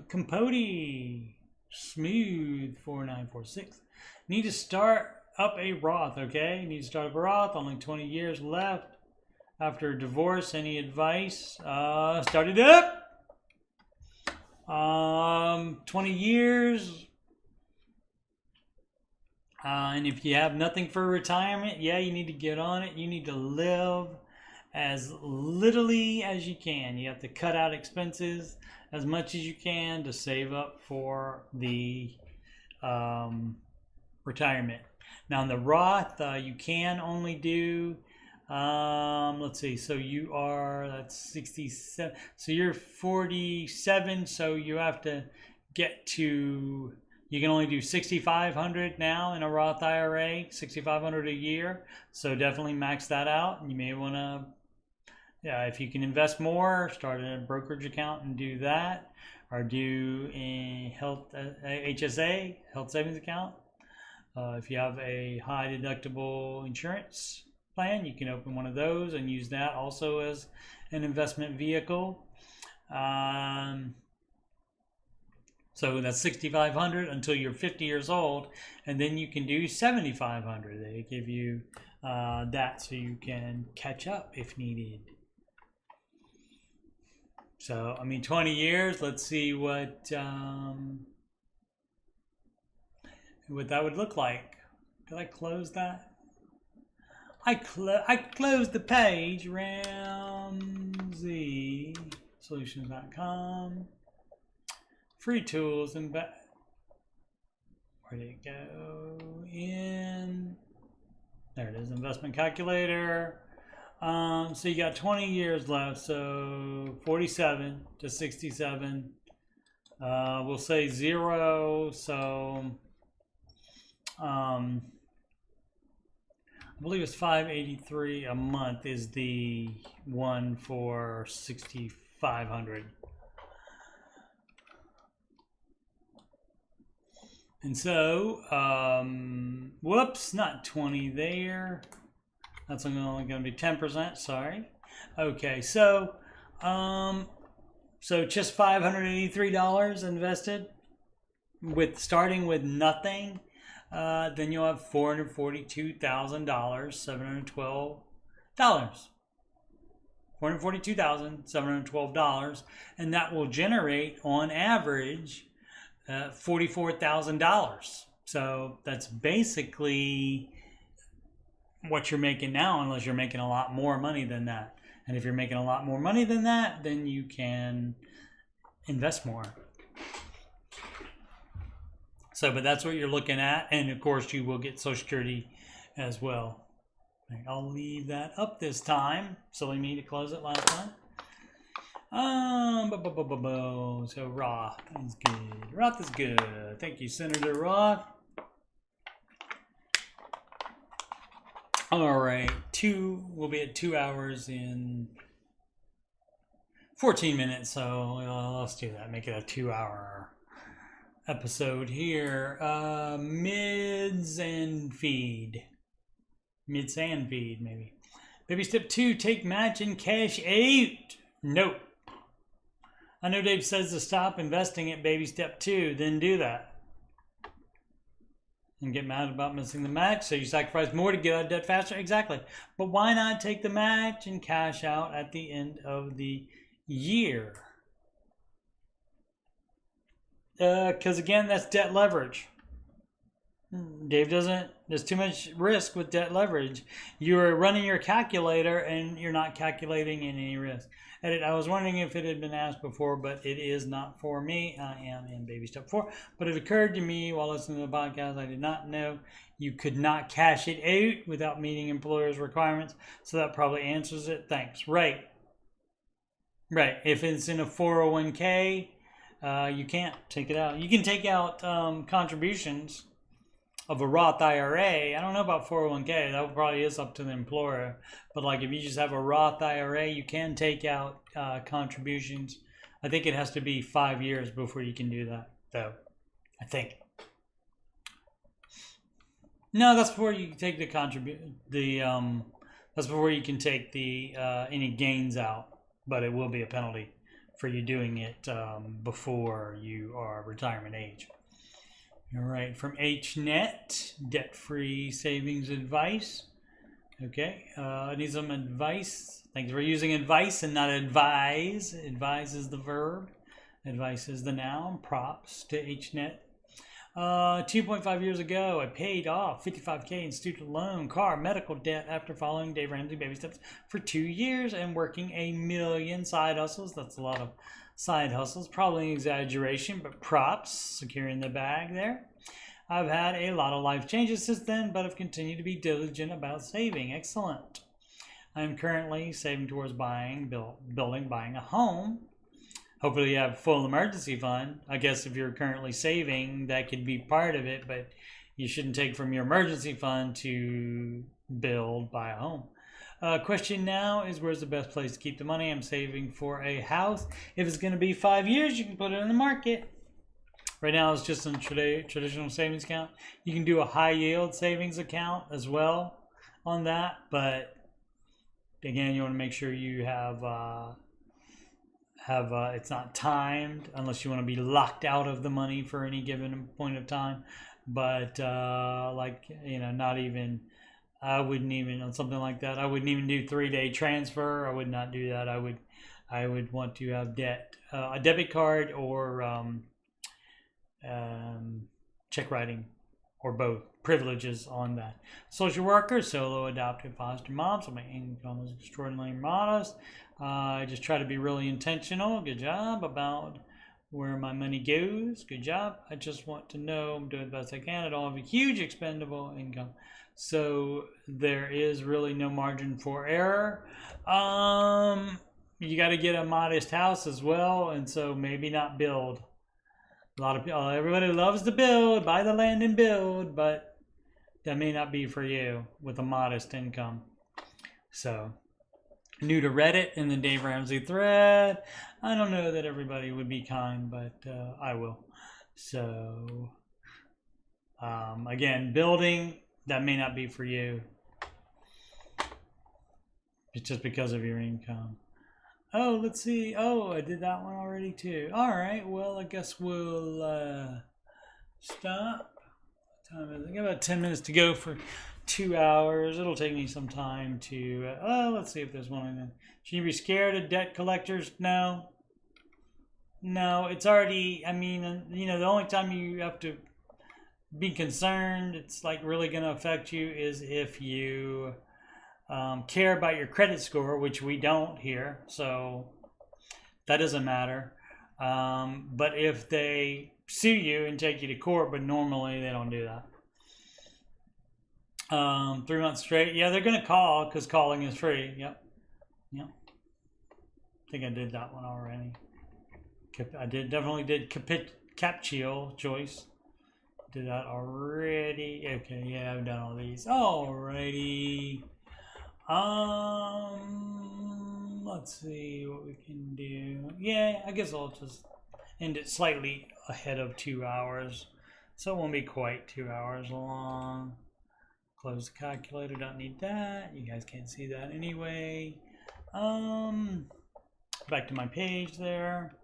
Capote Smooth 4946. Need to start up a Roth, okay? You need to start up a Roth. Only 20 years left after divorce. Any advice? Start it up. 20 years. And if you have nothing for retirement, yeah, you need to get on it. You need to live as littly as you can. You have to cut out expenses as much as you can to save up for the retirement. Now in the Roth, you can only do, let's see, so that's 67, so you're 47, so you have to get to, you can only do $6,500 now in a Roth IRA, $6,500 a year, so definitely max that out. You may want to, if you can invest more, start a brokerage account and do that, or do a HSA, health savings account. If you have a high deductible insurance plan, you can open one of those and use that also as an investment vehicle. So that's $6,500 until you're 50 years old, and then you can do $7,500. They give you that so you can catch up if needed. So, 20 years, let's see what that would look like. Did I close that? I closed the page. RamseySolutions.com. Free tools and where did it go? There it is, investment calculator. So you got 20 years left, so 47 to 67. We'll say 0, so I believe it's $583 a month is the one for $6,500. And so, whoops, not 20 there. That's only going to be 10%. Sorry. Okay, so just $583 invested starting with nothing. Then you'll have $442,000, $712. $442,712, and that will generate on average $44,000. So that's basically what you're making now, unless you're making a lot more money than that. And if you're making a lot more money than that, then you can invest more. So, but that's what you're looking at. And of course, you will get Social Security as well. I'll leave that up this time. Silly me to close it last time. So Roth is good. Roth is good. Thank you, Senator Roth. All right, we'll be at 2 hours in 14 minutes. So let's do that. Make it a 2-hour episode here. Mids and feed, maybe. Baby step 2: take match and cash out. Nope. I know Dave says to stop investing at baby step 2, then do that. And get mad about missing the match, so you sacrifice more to get out of debt faster. Exactly. But why not take the match and cash out at the end of the year? Because again, that's debt leverage. Dave doesn't, there's too much risk with debt leverage. You're running your calculator and you're not calculating in any risk. Edit, I was wondering if it had been asked before, but it is not for me. I am in baby step 4. But it occurred to me while listening to the podcast, I did not know you could not cash it out without meeting employer's requirements. So that probably answers it. Thanks. Right. If it's in a 401k, you can't take it out. You can take out contributions of a Roth IRA. I don't know about 401k. That probably is up to the employer. But like if you just have a Roth IRA, you can take out contributions. I think it has to be 5 years before you can do that, though. I think. No, that's before you take the that's before you can take the any gains out. But it will be a penalty for you doing it before you are retirement age. All right, from HNet, debt-free savings advice. Okay, I need some advice. Thanks for using advice and not advise. Advise is the verb. Advice is the noun. Props to HNet. 2.5 years ago, I paid off $55K in student loan, car, medical debt after following Dave Ramsey baby steps for 2 years and working 1 million side hustles. That's a lot of side hustles, probably an exaggeration, but props, securing the bag there. I've had a lot of life changes since then, but have continued to be diligent about saving. Excellent. I'm currently saving towards buying a home. Hopefully you have a full emergency fund. I guess if you're currently saving, that could be part of it, but you shouldn't take from your emergency fund to buy a home. Question now is, where's the best place to keep the money? I'm saving for a house. If it's going to be 5 years, you can put it in the market. Right now, it's just a traditional savings account. You can do a high yield savings account as well on that. But again, you want to make sure you have it's not timed, unless you want to be locked out of the money for any given point of time. But not even. I wouldn't even, on something like that, I wouldn't even do 3-day transfer. I would not do that. I would want to have a debit card or check writing, or both privileges on that. Social worker, solo, adoptive, foster mom, so my income is extraordinarily modest. I just try to be really intentional. Good job about where my money goes. Good job. I just want to know I'm doing the best I can. I don't have a huge expendable income. So there is really no margin for error. You got to get a modest house as well, and so maybe not build. A lot of people, everybody loves to build, buy the land and build, but that may not be for you with a modest income. So, new to Reddit in the Dave Ramsey thread. I don't know that everybody would be kind, but I will. So, again, building, that may not be for you. It's just because of your income. Oh, let's see. Oh, I did that one already too. All right. Well, I guess we'll stop. What time is it? I got about 10 minutes to go for 2 hours. It'll take me some time to, let's see if there's one in there. Should you be scared of debt collectors? No. No, it's already, I mean, you know, the only time you have to be concerned, it's like really going to affect you, is if you care about your credit score, which we don't here, so that doesn't matter. But if they sue you and take you to court, but normally they don't do that. 3 months straight. Yeah, they're going to call because calling is free. Yep. Yep. I think I did that one already. I definitely did Capchio choice. Did that already. Okay, yeah, I've done all these. Alrighty. Let's see what we can do. Yeah, I guess I'll just end it slightly ahead of 2 hours. So it won't be quite 2 hours long. Close the calculator, don't need that. You guys can't see that anyway. Back to my page there.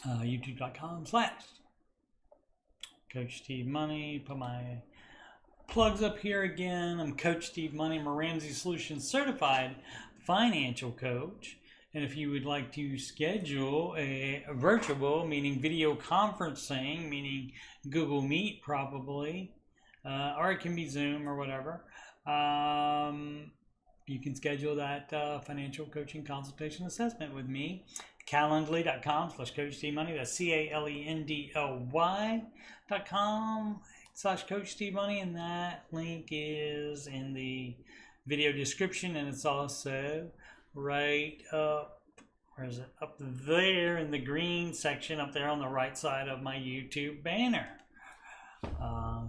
YouTube.com/Coach Steve Money. Put my plugs up here again. I'm Coach Steve Money. I'm a Ramsey Solutions certified financial coach. And if you would like to schedule a virtual, meaning video conferencing, meaning Google Meet probably, or it can be Zoom or whatever, you can schedule that financial coaching consultation assessment with me. Calendly.com/Coach Steve Money. That's CALENDLY.com/Coach Steve Money. And that link is in the video description. And it's also right up, where is it? Up there in the green section up there on the right side of my YouTube banner.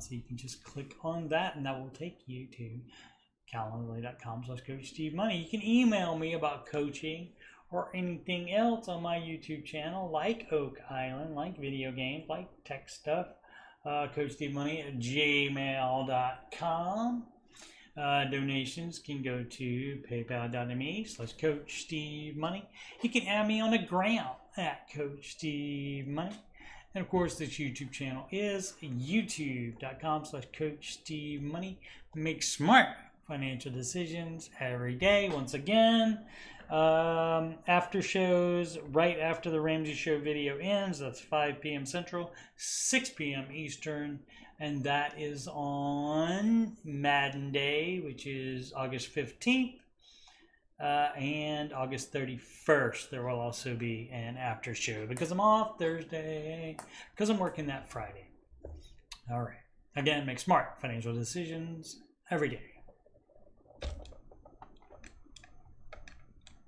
So you can just click on that and that will take you to Calendly.com/Coach Steve Money. You can email me about coaching or anything else on my YouTube channel, like Oak Island, like video games, like tech stuff. Coach Steve Money at gmail.com. Donations can go to paypal.me/Coach Steve Money. You can add me on a gram at Coach Steve Money. And of course, this YouTube channel is youtube.com/Coach Steve Money. Make smart financial decisions every day. Once again, after shows right after the Ramsey Show video ends. That's 5 p.m. Central, 6 p.m. Eastern. And that is on Madden Day, which is August 15th. And August 31st, there will also be an after show because I'm off Thursday because I'm working that Friday. All right. Again, make smart financial decisions every day.